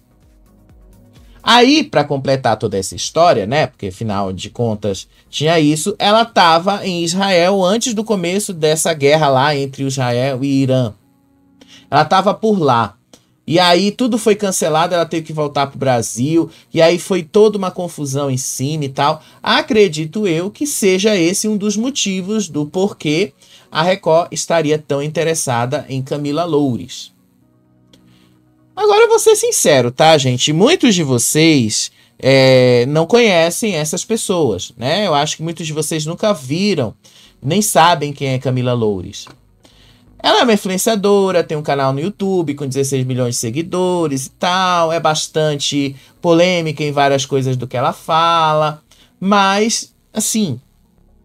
Aí, para completar toda essa história, né, porque afinal de contas tinha isso, ela estava em Israel antes do começo dessa guerra lá entre Israel e Irã. Ela estava por lá. E aí tudo foi cancelado, ela teve que voltar para o Brasil, e aí foi toda uma confusão em cima e tal. Acredito eu que seja esse um dos motivos do porquê a Record estaria tão interessada em Camila Loures. Agora eu vou ser sincero, tá, gente? Muitos de vocês não conhecem essas pessoas, né? Eu acho que muitos de vocês nunca viram, nem sabem quem é Camila Loures. Ela é uma influenciadora, tem um canal no YouTube com 16 milhões de seguidores e tal, é bastante polêmica em várias coisas do que ela fala, mas, assim,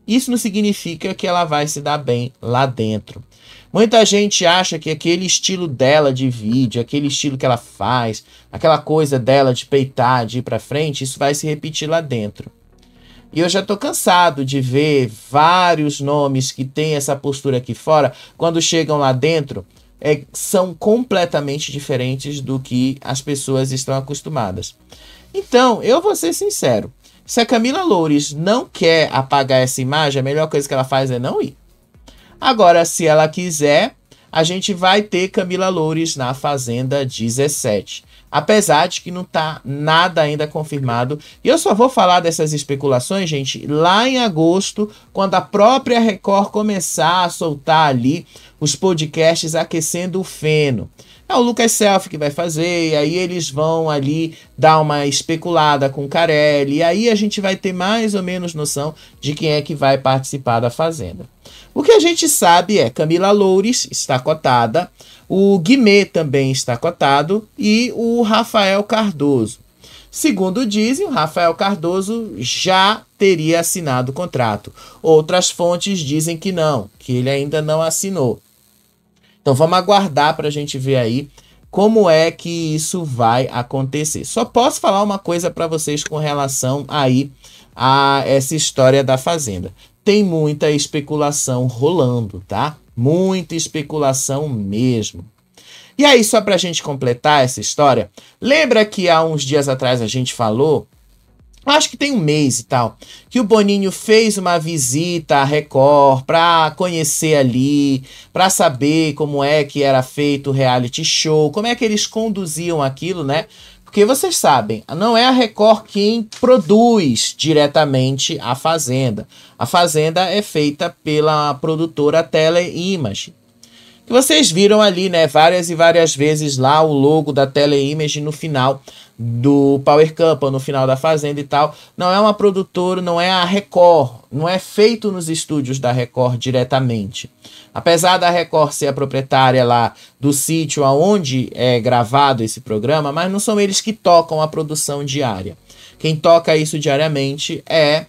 isso não significa que ela vai se dar bem lá dentro. Muita gente acha que aquele estilo dela de vídeo, aquele estilo que ela faz, aquela coisa dela de peitar, de ir pra frente, isso vai se repetir lá dentro. E eu já tô cansado de ver vários nomes que têm essa postura aqui fora, quando chegam lá dentro, são completamente diferentes do que as pessoas estão acostumadas. Então, eu vou ser sincero, se a Camila Loures não quer apagar essa imagem, a melhor coisa que ela faz é não ir. Agora, se ela quiser, a gente vai ter Camila Loures na Fazenda 17. Apesar de que não tá nada ainda confirmado. E eu só vou falar dessas especulações, gente, lá em agosto, quando a própria Record começar a soltar ali os podcasts aquecendo o feno. É o Lucas Selfie que vai fazer, e aí eles vão ali dar uma especulada com o Carelli, e aí a gente vai ter mais ou menos noção de quem é que vai participar da Fazenda. O que a gente sabe é Camila Loures está cotada, o Guimê também está cotado e o Rafael Cardoso. Segundo dizem, o Rafael Cardoso já teria assinado o contrato. Outras fontes dizem que não, que ele ainda não assinou. Então vamos aguardar para a gente ver aí como é que isso vai acontecer. Só posso falar uma coisa para vocês com relação aí a essa história da Fazenda. Tem muita especulação rolando, tá? Muita especulação mesmo. E aí, só pra gente completar essa história, lembra que há uns dias atrás a gente falou, acho que tem um mês e tal, que o Boninho fez uma visita à Record pra conhecer ali, pra saber como é que era feito o reality show, como é que eles conduziam aquilo, né? Porque vocês sabem, não é a Record quem produz diretamente a Fazenda. A Fazenda é feita pela produtora Teleimage. Que vocês viram ali, né, várias e várias vezes lá o logo da Teleimage no final do Power Couple, no final da Fazenda e tal. Não é uma produtora, não é a Record, não é feito nos estúdios da Record diretamente. Apesar da Record ser a proprietária lá do sítio onde é gravado esse programa, mas não são eles que tocam a produção diária. Quem toca isso diariamente é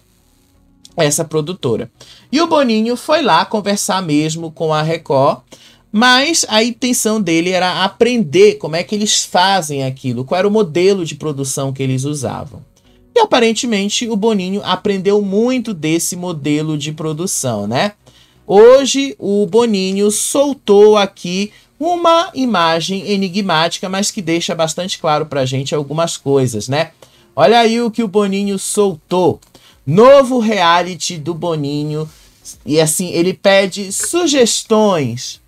essa produtora. E o Boninho foi lá conversar mesmo com a Record, mas a intenção dele era aprender como é que eles fazem aquilo, qual era o modelo de produção que eles usavam. E aparentemente o Boninho aprendeu muito desse modelo de produção, né? Hoje o Boninho soltou aqui uma imagem enigmática, mas que deixa bastante claro pra gente algumas coisas, né? Olha aí o que o Boninho soltou. Novo reality do Boninho. E assim, ele pede sugestões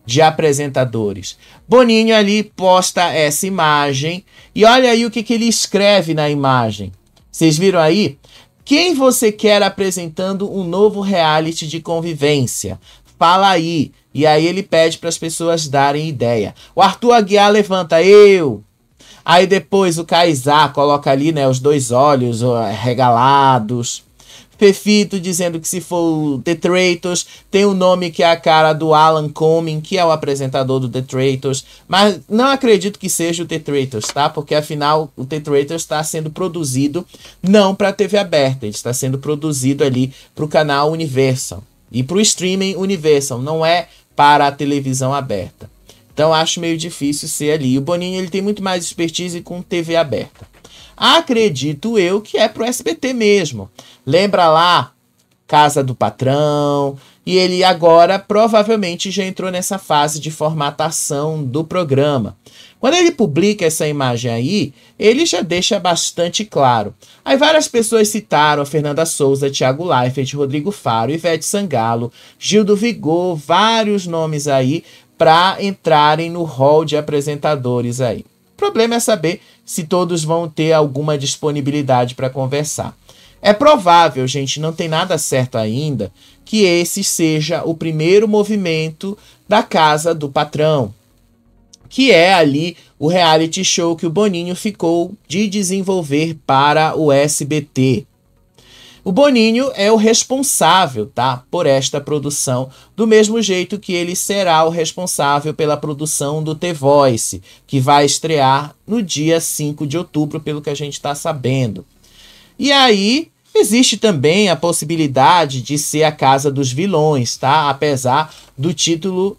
de apresentadores. Boninho ali posta essa imagem e olha aí o que ele escreve na imagem. Vocês viram aí? Quem você quer apresentando um novo reality de convivência? Fala aí. E aí ele pede para as pessoas darem ideia. O Arthur Aguiar levanta, eu. Aí depois o Kaysar coloca ali, né, os dois olhos regalados. Fefito dizendo que se for o The Traitors, tem um nome que é a cara do Alan Cumming, que é o apresentador do The Traitors, mas não acredito que seja o The Traitors, tá? Porque afinal o The Traitors está sendo produzido não para a TV aberta, ele está sendo produzido ali para o canal Universal e para o streaming Universal, não é para a televisão aberta. Então acho meio difícil ser ali. O Boninho ele tem muito mais expertise com TV aberta. Acredito eu que é pro SBT mesmo. Lembra lá, Casa do Patrão? E ele agora provavelmente já entrou nessa fase de formatação do programa. Quando ele publica essa imagem aí, ele já deixa bastante claro. Aí várias pessoas citaram Fernanda Souza, Thiago Leifert, Rodrigo Faro, Ivete Sangalo, Gil do Vigor, vários nomes aí para entrarem no hall de apresentadores aí. O problema é saber se todos vão ter alguma disponibilidade para conversar. É provável, gente, não tem nada certo ainda, que esse seja o primeiro movimento da Casa do Patrão. que é ali o reality show que o Boninho ficou de desenvolver para o SBT. O Boninho é o responsável, tá, por esta produção, do mesmo jeito que ele será o responsável pela produção do The Voice, que vai estrear no dia 5 de outubro, pelo que a gente está sabendo. E aí, existe também a possibilidade de ser a Casa dos Vilões, tá? Apesar do título,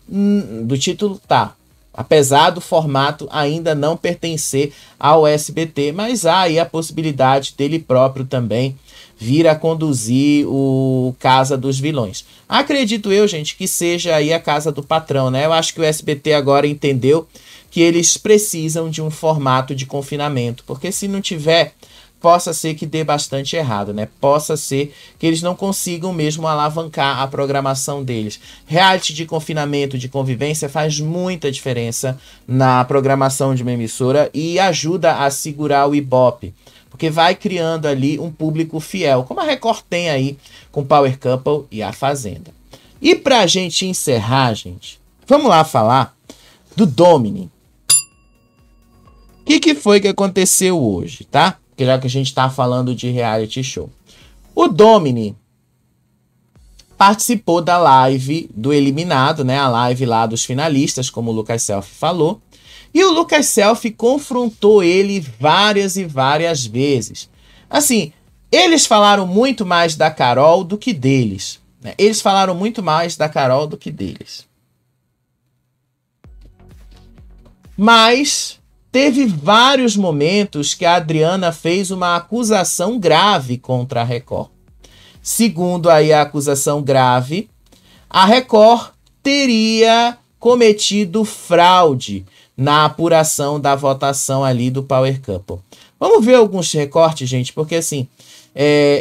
apesar do formato ainda não pertencer ao SBT, mas há aí a possibilidade dele próprio também vir a conduzir o Casa dos Vilões. Acredito eu, gente, que seja aí a Casa do Patrão, né? Eu acho que o SBT agora entendeu que eles precisam de um formato de confinamento, porque se não tiver, possa ser que dê bastante errado, né? Possa ser que eles não consigam mesmo alavancar a programação deles. Reality de confinamento, de convivência, faz muita diferença na programação de uma emissora e ajuda a segurar o Ibope, porque vai criando ali um público fiel, como a Record tem aí com Power Couple e A Fazenda. E pra gente encerrar, gente, vamos lá falar do Domini. O que foi que aconteceu hoje, tá? Porque já que a gente tá falando de reality show. O Domini participou da live do eliminado, né? A live lá dos finalistas, como o Lucas Selfie falou. E o Lucas Selfie confrontou ele várias e várias vezes. Assim, eles falaram muito mais da Carol do que deles, né? Eles falaram muito mais da Carol do que deles. Mas teve vários momentos que a Adriana fez uma acusação grave contra a Record. Segundo aí a acusação grave, a Record teria cometido fraude na apuração da votação ali do Power Couple. Vamos ver alguns recortes, gente, porque assim,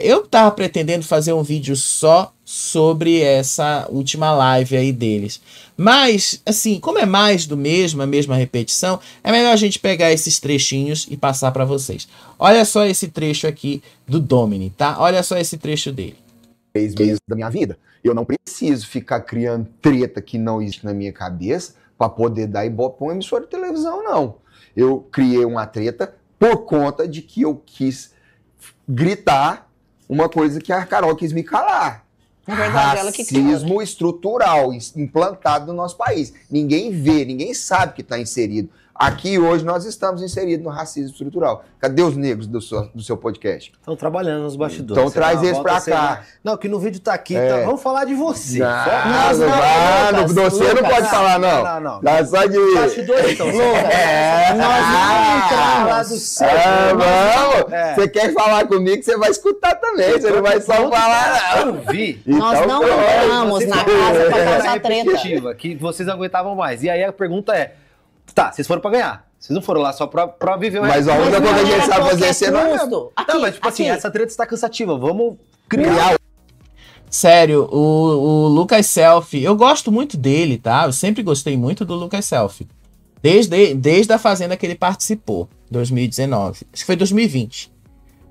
eu tava pretendendo fazer um vídeo só sobre essa última live aí deles. Mas, assim, como é mais do mesmo, a mesma repetição, é melhor a gente pegar esses trechinhos e passar para vocês. Olha só esse trecho aqui do Domini, tá? Olha só esse trecho dele. 3 meses da minha vida. Eu não preciso ficar criando treta que não existe na minha cabeça para poder dar ibope para uma emissora de televisão, não. Eu criei uma treta por conta de que eu quis gritar uma coisa que a Carol quis me calar. Na verdade, ela que racismo estrutural implantado no nosso país. Ninguém vê, ninguém sabe que está inserido. Aqui hoje nós estamos inseridos no racismo estrutural. Cadê os negros do seu podcast? Estão trabalhando nos bastidores. Então traz eles pra cá. Não, que no vídeo tá aqui. Tá... Vamos falar de você. Você não pode falar, não. Não. Dá só de... Bastidores, então. Nós não entramos. Você quer falar comigo, você vai escutar também. Você não vai só falar, não. Nós não entramos na casa pra causar treta. Que vocês aguentavam mais. E aí a pergunta é, tá, vocês foram pra ganhar. Vocês não foram lá só pra viver o Mas a única coisa que a gente sabe fazer é ser não, mas tipo assim, essa treta está cansativa. Vamos criar. Sério, o Lucas Selfie, eu gosto muito dele, tá? Eu sempre gostei muito do Lucas Selfie. Desde a Fazenda que ele participou, 2019. Acho que foi 2020.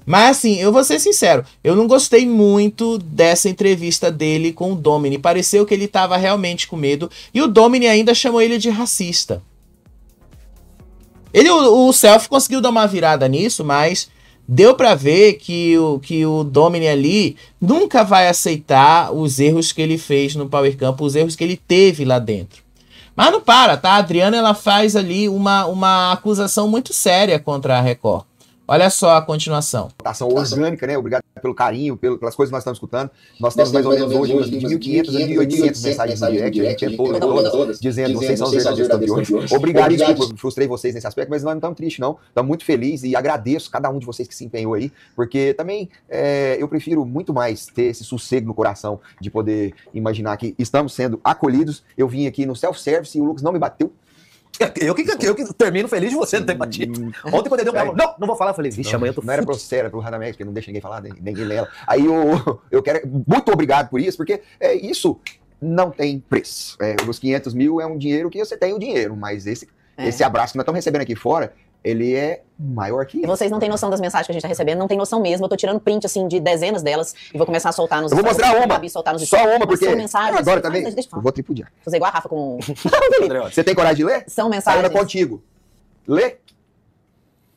Mas assim, eu vou ser sincero, eu não gostei muito dessa entrevista dele com o Domini. Pareceu que ele tava realmente com medo. E o Domini ainda chamou ele de racista. O Selfie conseguiu dar uma virada nisso, mas deu pra ver que o Domini ali nunca vai aceitar os erros que ele fez no Power Couple, os erros que ele teve lá dentro. Mas não para, tá? A Adriana, ela faz ali uma acusação muito séria contra a Record. Olha só a continuação. Votação orgânica, né? Obrigado pelo carinho, pelas coisas que nós estamos escutando. Nós temos mais ou menos hoje umas de 1.500 a 1.800 mensagens no direct. A gente tentou todas, dizendo, vocês são os verdadeiros de hoje. Obrigado, desculpa, frustrei vocês nesse aspecto, mas nós não estamos tristes, não. Estamos muito felizes e agradeço cada um de vocês que se empenhou aí, porque também eu prefiro muito mais ter esse sossego no coração de poder imaginar que estamos sendo acolhidos. Eu vim aqui no self-service e o Lucas não me bateu. Eu que termino feliz de você não ter batido. Ontem quando ele deu não vou falar, eu falei, vixe, amanhã eu tô... Não era pra você, era pro Radamés, que não deixa ninguém falar, ninguém lela. Aí eu quero... Muito obrigado por isso, porque isso não tem preço. Os 500 mil é um dinheiro que você tem o dinheiro, mas esse abraço que nós estamos recebendo aqui fora ele é maior que E isso. vocês não têm noção das mensagens que a gente tá recebendo, não tem noção mesmo. Eu tô tirando print, assim, de dezenas delas e vou começar a soltar nos Eu vou mostrar uma. Gabi, soltar nos Só uma, Mas porque são mensagens. agora também Deixa eu eu falar. vou tripudiar. Fazer igual a Rafa com... Você tem coragem de ler? São Saiu mensagens. contigo. Lê.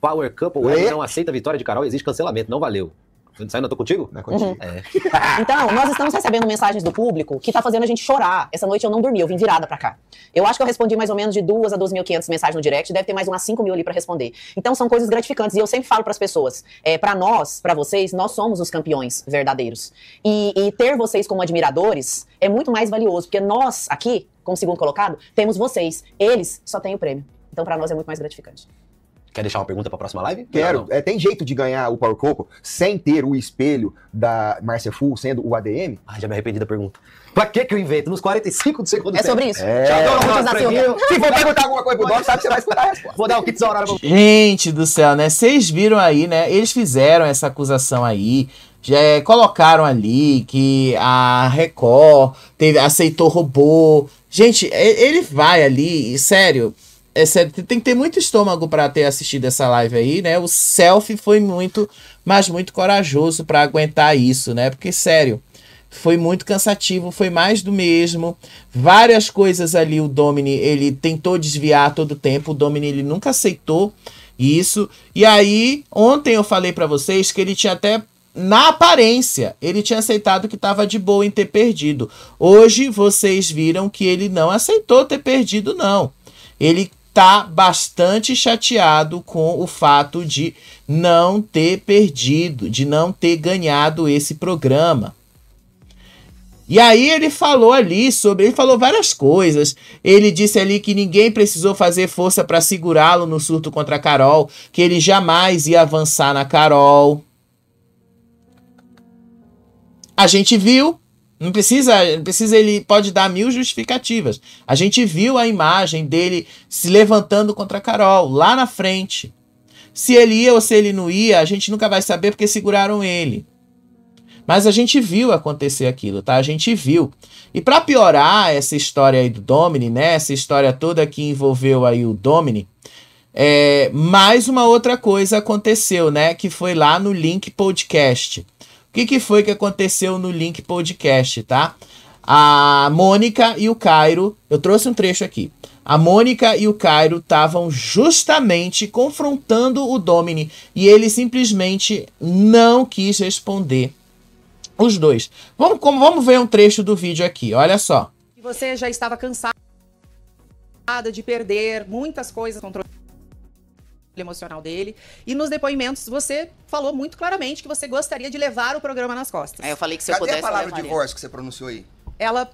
Power Couple Lê. não aceita a vitória de Carol, existe cancelamento, não valeu. Saindo, eu tô contigo? Não é contigo. Então, nós estamos recebendo mensagens do público que tá fazendo a gente chorar. Essa noite eu não dormi, eu vim virada pra cá. Eu acho que eu respondi mais ou menos de 2 a 2.500 mensagens no direct, deve ter mais umas 5.000 ali pra responder. Então são coisas gratificantes e eu sempre falo pras pessoas, pra nós, pra vocês, nós somos os campeões verdadeiros. E ter vocês como admiradores é muito mais valioso, porque nós aqui, como segundo colocado, temos vocês. Eles só têm o prêmio. Então pra nós é muito mais gratificante. Quer deixar uma pergunta pra próxima live? Quero. Não. Tem jeito de ganhar o Power Couple sem ter o espelho da Márcia Full sendo o ADM? Ai, já me arrependi da pergunta. Pra que eu invento? Nos 45 do segundo É sobre isso. Vamos Vamos Silvia. Se for perguntar alguma coisa pro Doc, sabe que você vai escutar a resposta. Vou dar o kit da hora. Gente do céu, né? Vocês viram aí, né? Eles fizeram essa acusação aí. Já colocaram ali que a Record aceitou robô. Gente, ele vai ali, e sério, tem que ter muito estômago pra ter assistido essa live aí, né? O Selfie foi muito, mas muito corajoso pra aguentar isso, né? Porque, sério, foi muito cansativo, foi mais do mesmo. Várias coisas ali o Domini, ele tentou desviar todo o tempo. O Domini, ele nunca aceitou isso. E aí, ontem eu falei pra vocês que ele tinha até... Na aparência, ele tinha aceitado que estava de boa em ter perdido. Hoje, vocês viram que ele não aceitou ter perdido, não. Ele tá bastante chateado com o fato de não ter perdido, de não ter ganhado esse programa. E aí ele falou ali ele falou várias coisas. Ele disse ali que ninguém precisou fazer força para segurá-lo no surto contra a Carol, que ele jamais ia avançar na Carol. A gente viu, não precisa, ele pode dar 1000 justificativas. A gente viu a imagem dele se levantando contra a Carol, lá na frente. Se ele ia ou se ele não ia, a gente nunca vai saber porque seguraram ele. Mas a gente viu acontecer aquilo, tá? A gente viu. E pra piorar essa história aí do Domini, né? Essa história toda que envolveu aí o Domini, mais uma outra coisa aconteceu, né? Que foi lá no Link Podcast. O que foi que aconteceu no Link Podcast, tá? A Mônica e o Cairo, eu trouxe um trecho aqui. A Mônica e o Cairo estavam justamente confrontando o Domini e ele simplesmente não quis responder. Os dois. Vamos ver um trecho do vídeo aqui, olha só. Você já estava cansada de perder muitas coisas, controle emocional dele. E nos depoimentos você falou muito claramente que você gostaria de levar o programa nas costas. Eu falei que se eu Cadê pudesse, a palavra eu levaria. divórcio que você pronunciou aí?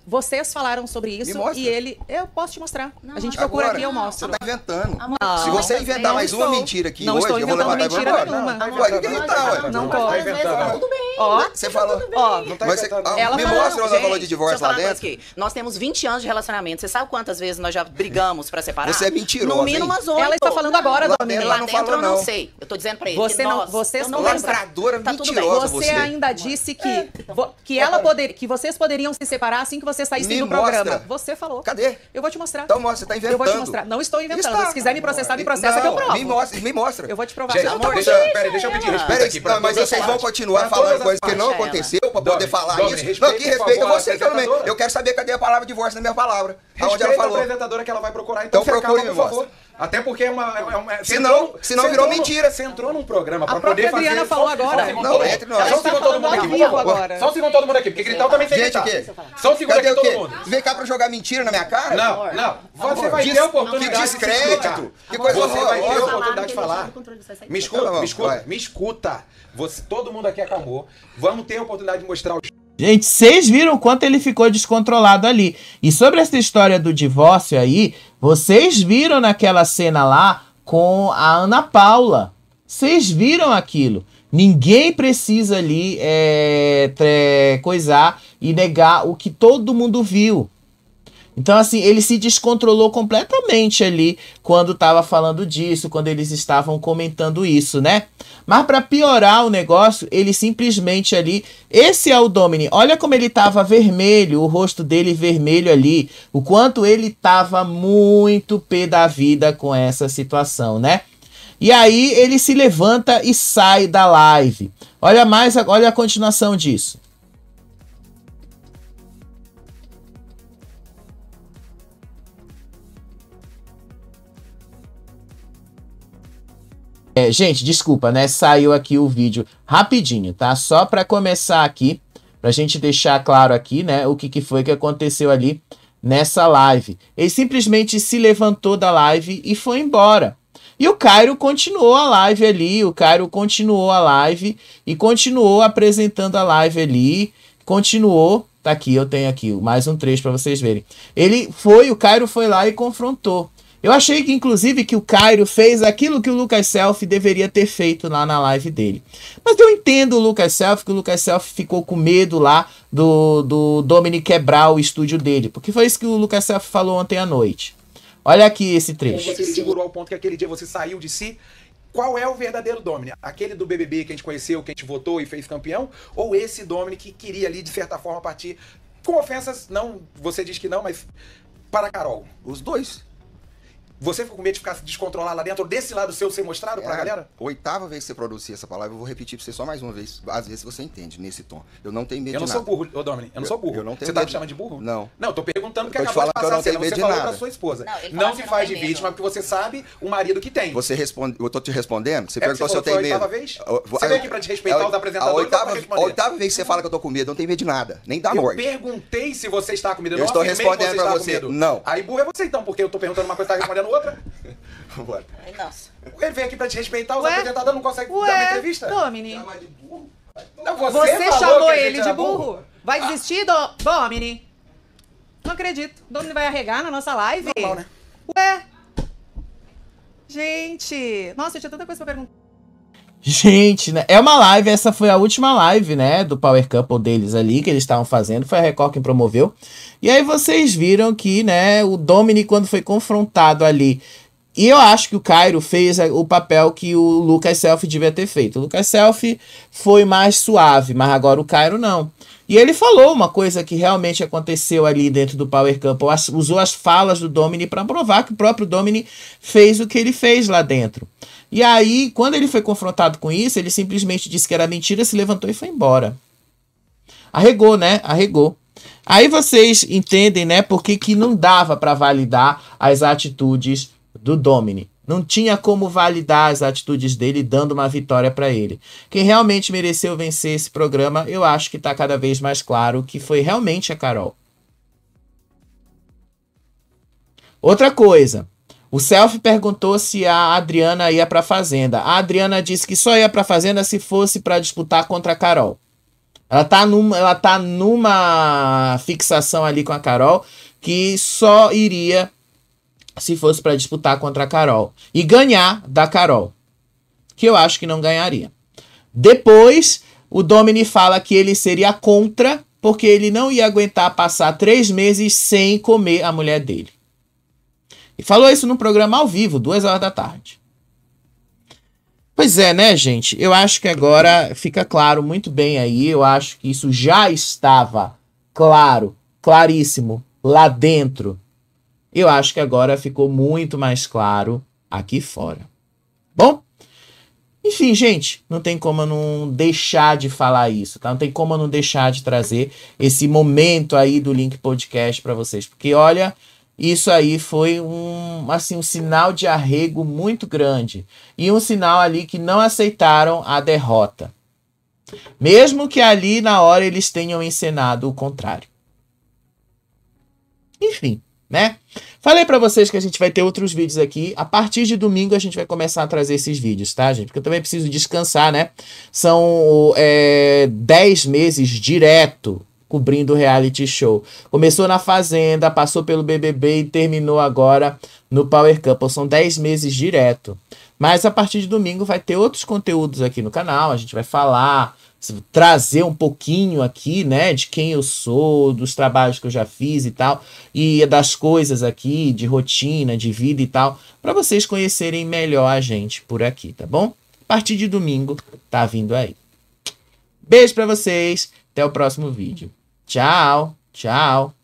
Vocês falaram sobre isso mostra. e ele... Eu posso te mostrar. Não, a gente procura Agora, aqui e eu mostro. Você tá inventando. Não, Se você inventar não mais uma estou. mentira aqui Não hoje, estou eu vou inventando levantar mentira pra nenhuma. Pode inventar, ué. Não tô. Às vezes tá tudo bem. Ó, Você falou. ó, Mas você, Ela me falou, mostra onde ela falou de Gente, divórcio deixa eu lá falar uma coisa dentro. aqui. Nós temos 20 anos de relacionamento. Você sabe quantas vezes nós já brigamos pra separar? Você é mentirosa, No mínimo hein? umas 8. Ela está falando agora, Lá Domini. dentro Lá ela não dentro falou, eu não não. sei. Eu tô dizendo pra ele. Você que não- nós, vocês eu não lembro. Ladradora Tá tudo bem. mentirosa. você você. ainda disse que, Então. que vocês poderiam se separar assim que você saísse Me do programa. mostra. Você falou. Cadê? Eu vou te mostrar. Então mostra, você tá inventando. Eu vou te mostrar. Não estou inventando. Está. Se quiser me processar, me processa que eu Não, provo. Me mostra. Eu vou te provar. Gente, Não, amor, tá deixa eu pedir respeito Peraí, aqui pra mas todas vocês as vão partes. continuar Pra falando todas as coisas que não partes. aconteceu pra poder Domini, falar Domini, isso. respeite, Não, que por respeito favor, você a também. apresentadora. Eu quero saber cadê a palavra divórcio na minha palavra. Aonde Respeita ela a falou. apresentadora que ela vai procurar, então Então fica calma, procure, por me favor. Até porque é uma... Senão virou mentira. Você entrou num programa pra A própria poder fazer... Adriana falou agora. Só um segundo, Não, todo mundo. entre nós. Só um Ela está segundo, todo mundo falando aqui. ao vivo agora. Só um segundo, todo mundo aqui, porque gritar também tem que Gente, o gritar. quê? Só um segundo Cadê aqui, o todo quê? mundo. Vem cá pra jogar mentira na minha cara? Não. Você vai ter a oportunidade de se explicar. Descrédito. Que coisa Você vai ter a horrorosa. oportunidade de falar. Me escuta, me escuta. Todo mundo aqui acalmou. Vamos ter a oportunidade de mostrar os... Gente, vocês viram o quanto ele ficou descontrolado ali. E sobre essa história do divórcio aí, vocês viram naquela cena lá com a Ana Paula. Vocês viram aquilo. Ninguém precisa ali coisar e negar o que todo mundo viu. Então, assim, ele se descontrolou completamente ali quando estava falando disso, quando eles estavam comentando isso, né? Mas para piorar o negócio, ele simplesmente ali... Esse é o Domini. Olha como ele estava vermelho, o rosto dele vermelho ali. O quanto ele estava muito pé da vida com essa situação, né? E aí ele se levanta e sai da live. Olha a continuação disso. Gente, desculpa, né? Saiu aqui o vídeo rapidinho, tá? Só para começar aqui, pra gente deixar claro aqui, né? O que foi que aconteceu ali nessa live. Ele simplesmente se levantou da live e foi embora. E o Cairo continuou a live ali, e continuou apresentando a live ali, continuou, tá aqui, eu tenho aqui mais um trecho para vocês verem. O Cairo foi lá e confrontou. Eu achei que, inclusive, que o Cairo fez aquilo que o Lucas Selfie deveria ter feito lá na live dele. Mas eu entendo o Lucas Selfie, que o Lucas Selfie ficou com medo lá do Dominic quebrar o estúdio dele. Porque foi isso que o Lucas Selfie falou ontem à noite. Olha aqui esse trecho. Você segurou ao ponto que aquele dia você saiu de si. Qual é o verdadeiro Dominic? Aquele do BBB que a gente conheceu, que a gente votou e fez campeão? Ou esse Dominic que queria ali, de certa forma, partir com ofensas, não, você diz que não, mas para a Carol? Os dois. Você ficou com medo de ficar descontrolado lá dentro, desse lado seu ser mostrado pra galera? 8ª vez que você pronuncia essa palavra, eu vou repetir pra você só mais uma vez. Às vezes você entende nesse tom. Eu não tenho medo de nada. Eu não sou burro, ô Dominic, eu não sou burro. Eu não tenho você tá medo. me chamando de burro? Não. Não, eu tô perguntando porque eu tô te acabou de falando que eu passar não a cena. tenho medo Você de falou nada. pra sua esposa. Não Não se faz de vítima, porque você sabe o marido que tem. Você responde, eu tô te respondendo? Você É que perguntou se você eu tenho falou medo. que foi a 8ª vez? Você veio aqui pra desrespeitar os apresentadores ou pra responder? A 8ª vez que você fala que eu tô com medo, eu não tenho medo de nada. Nem da morte. Eu perguntei se você está com medo. Eu estou respondendo pra você. Não. Aí burro é você então, porque eu tô perguntando uma coisa e tá respondendo outra. Vambora. Nossa. Ele veio aqui pra desrespeitar, os Ué? apresentadores não conseguem dar uma entrevista? Domini, Não, você falou chamou que a gente ele de era burro? Vai desistir, Domini? Não acredito. Domini vai arregar na nossa live? Normal, né? Ué? Gente, nossa, eu tinha tanta coisa pra perguntar. Gente, né? É uma live, essa foi a última live, né, do Power Couple deles ali, que eles estavam fazendo, foi a Record quem promoveu. E aí vocês viram que, né, o Dominic, quando foi confrontado ali, e eu acho que o Cairo fez o papel que o Lucas Selfie devia ter feito. O Lucas Selfie foi mais suave, mas agora o Cairo não. E ele falou uma coisa que realmente aconteceu ali dentro do Power Couple, usou as falas do Dominic para provar que o próprio Dominic fez o que ele fez lá dentro. E aí, quando ele foi confrontado com isso, ele simplesmente disse que era mentira, se levantou e foi embora. Arregou, né? Arregou. Aí vocês entendem, né, por que não dava para validar as atitudes do Dominic. Não tinha como validar as atitudes dele dando uma vitória para ele. Quem realmente mereceu vencer esse programa, eu acho que está cada vez mais claro que foi realmente a Carol. Outra coisa. O Selfie perguntou se a Adriana ia pra Fazenda. A Adriana disse que só ia pra Fazenda se fosse pra disputar contra a Carol. Ela tá numa fixação ali com a Carol que só iria se fosse pra disputar contra a Carol. E ganhar da Carol. Que eu acho que não ganharia. Depois, o Dominic fala que ele seria contra porque ele não ia aguentar passar 3 meses sem comer a mulher dele. E falou isso num programa ao vivo, 2 horas da tarde. Pois é, né, gente? Eu acho que agora fica claro muito bem aí. Eu acho que isso já estava claro, claríssimo, lá dentro. Eu acho que agora ficou muito mais claro aqui fora. Bom? Enfim, gente, não tem como eu não deixar de falar isso, tá? Não tem como eu não deixar de trazer esse momento aí do Link Podcast para vocês. Porque, olha... Isso aí foi um sinal de arrego muito grande. E um sinal ali que não aceitaram a derrota. Mesmo que ali na hora eles tenham encenado o contrário. Enfim, né? Falei pra vocês que a gente vai ter outros vídeos aqui. A partir de domingo a gente vai começar a trazer esses vídeos, tá, gente? Porque eu também preciso descansar, né? São 10 meses direto cobrindo o reality show. Começou na Fazenda, passou pelo BBB e terminou agora no Power Couple. São 10 meses direto. Mas a partir de domingo vai ter outros conteúdos aqui no canal. A gente vai falar, trazer um pouquinho aqui, né, de quem eu sou, dos trabalhos que eu já fiz e tal, e das coisas aqui, de rotina, de vida e tal, para vocês conhecerem melhor a gente por aqui, tá bom? A partir de domingo tá vindo aí. Beijo para vocês, até o próximo vídeo. Tchau, tchau.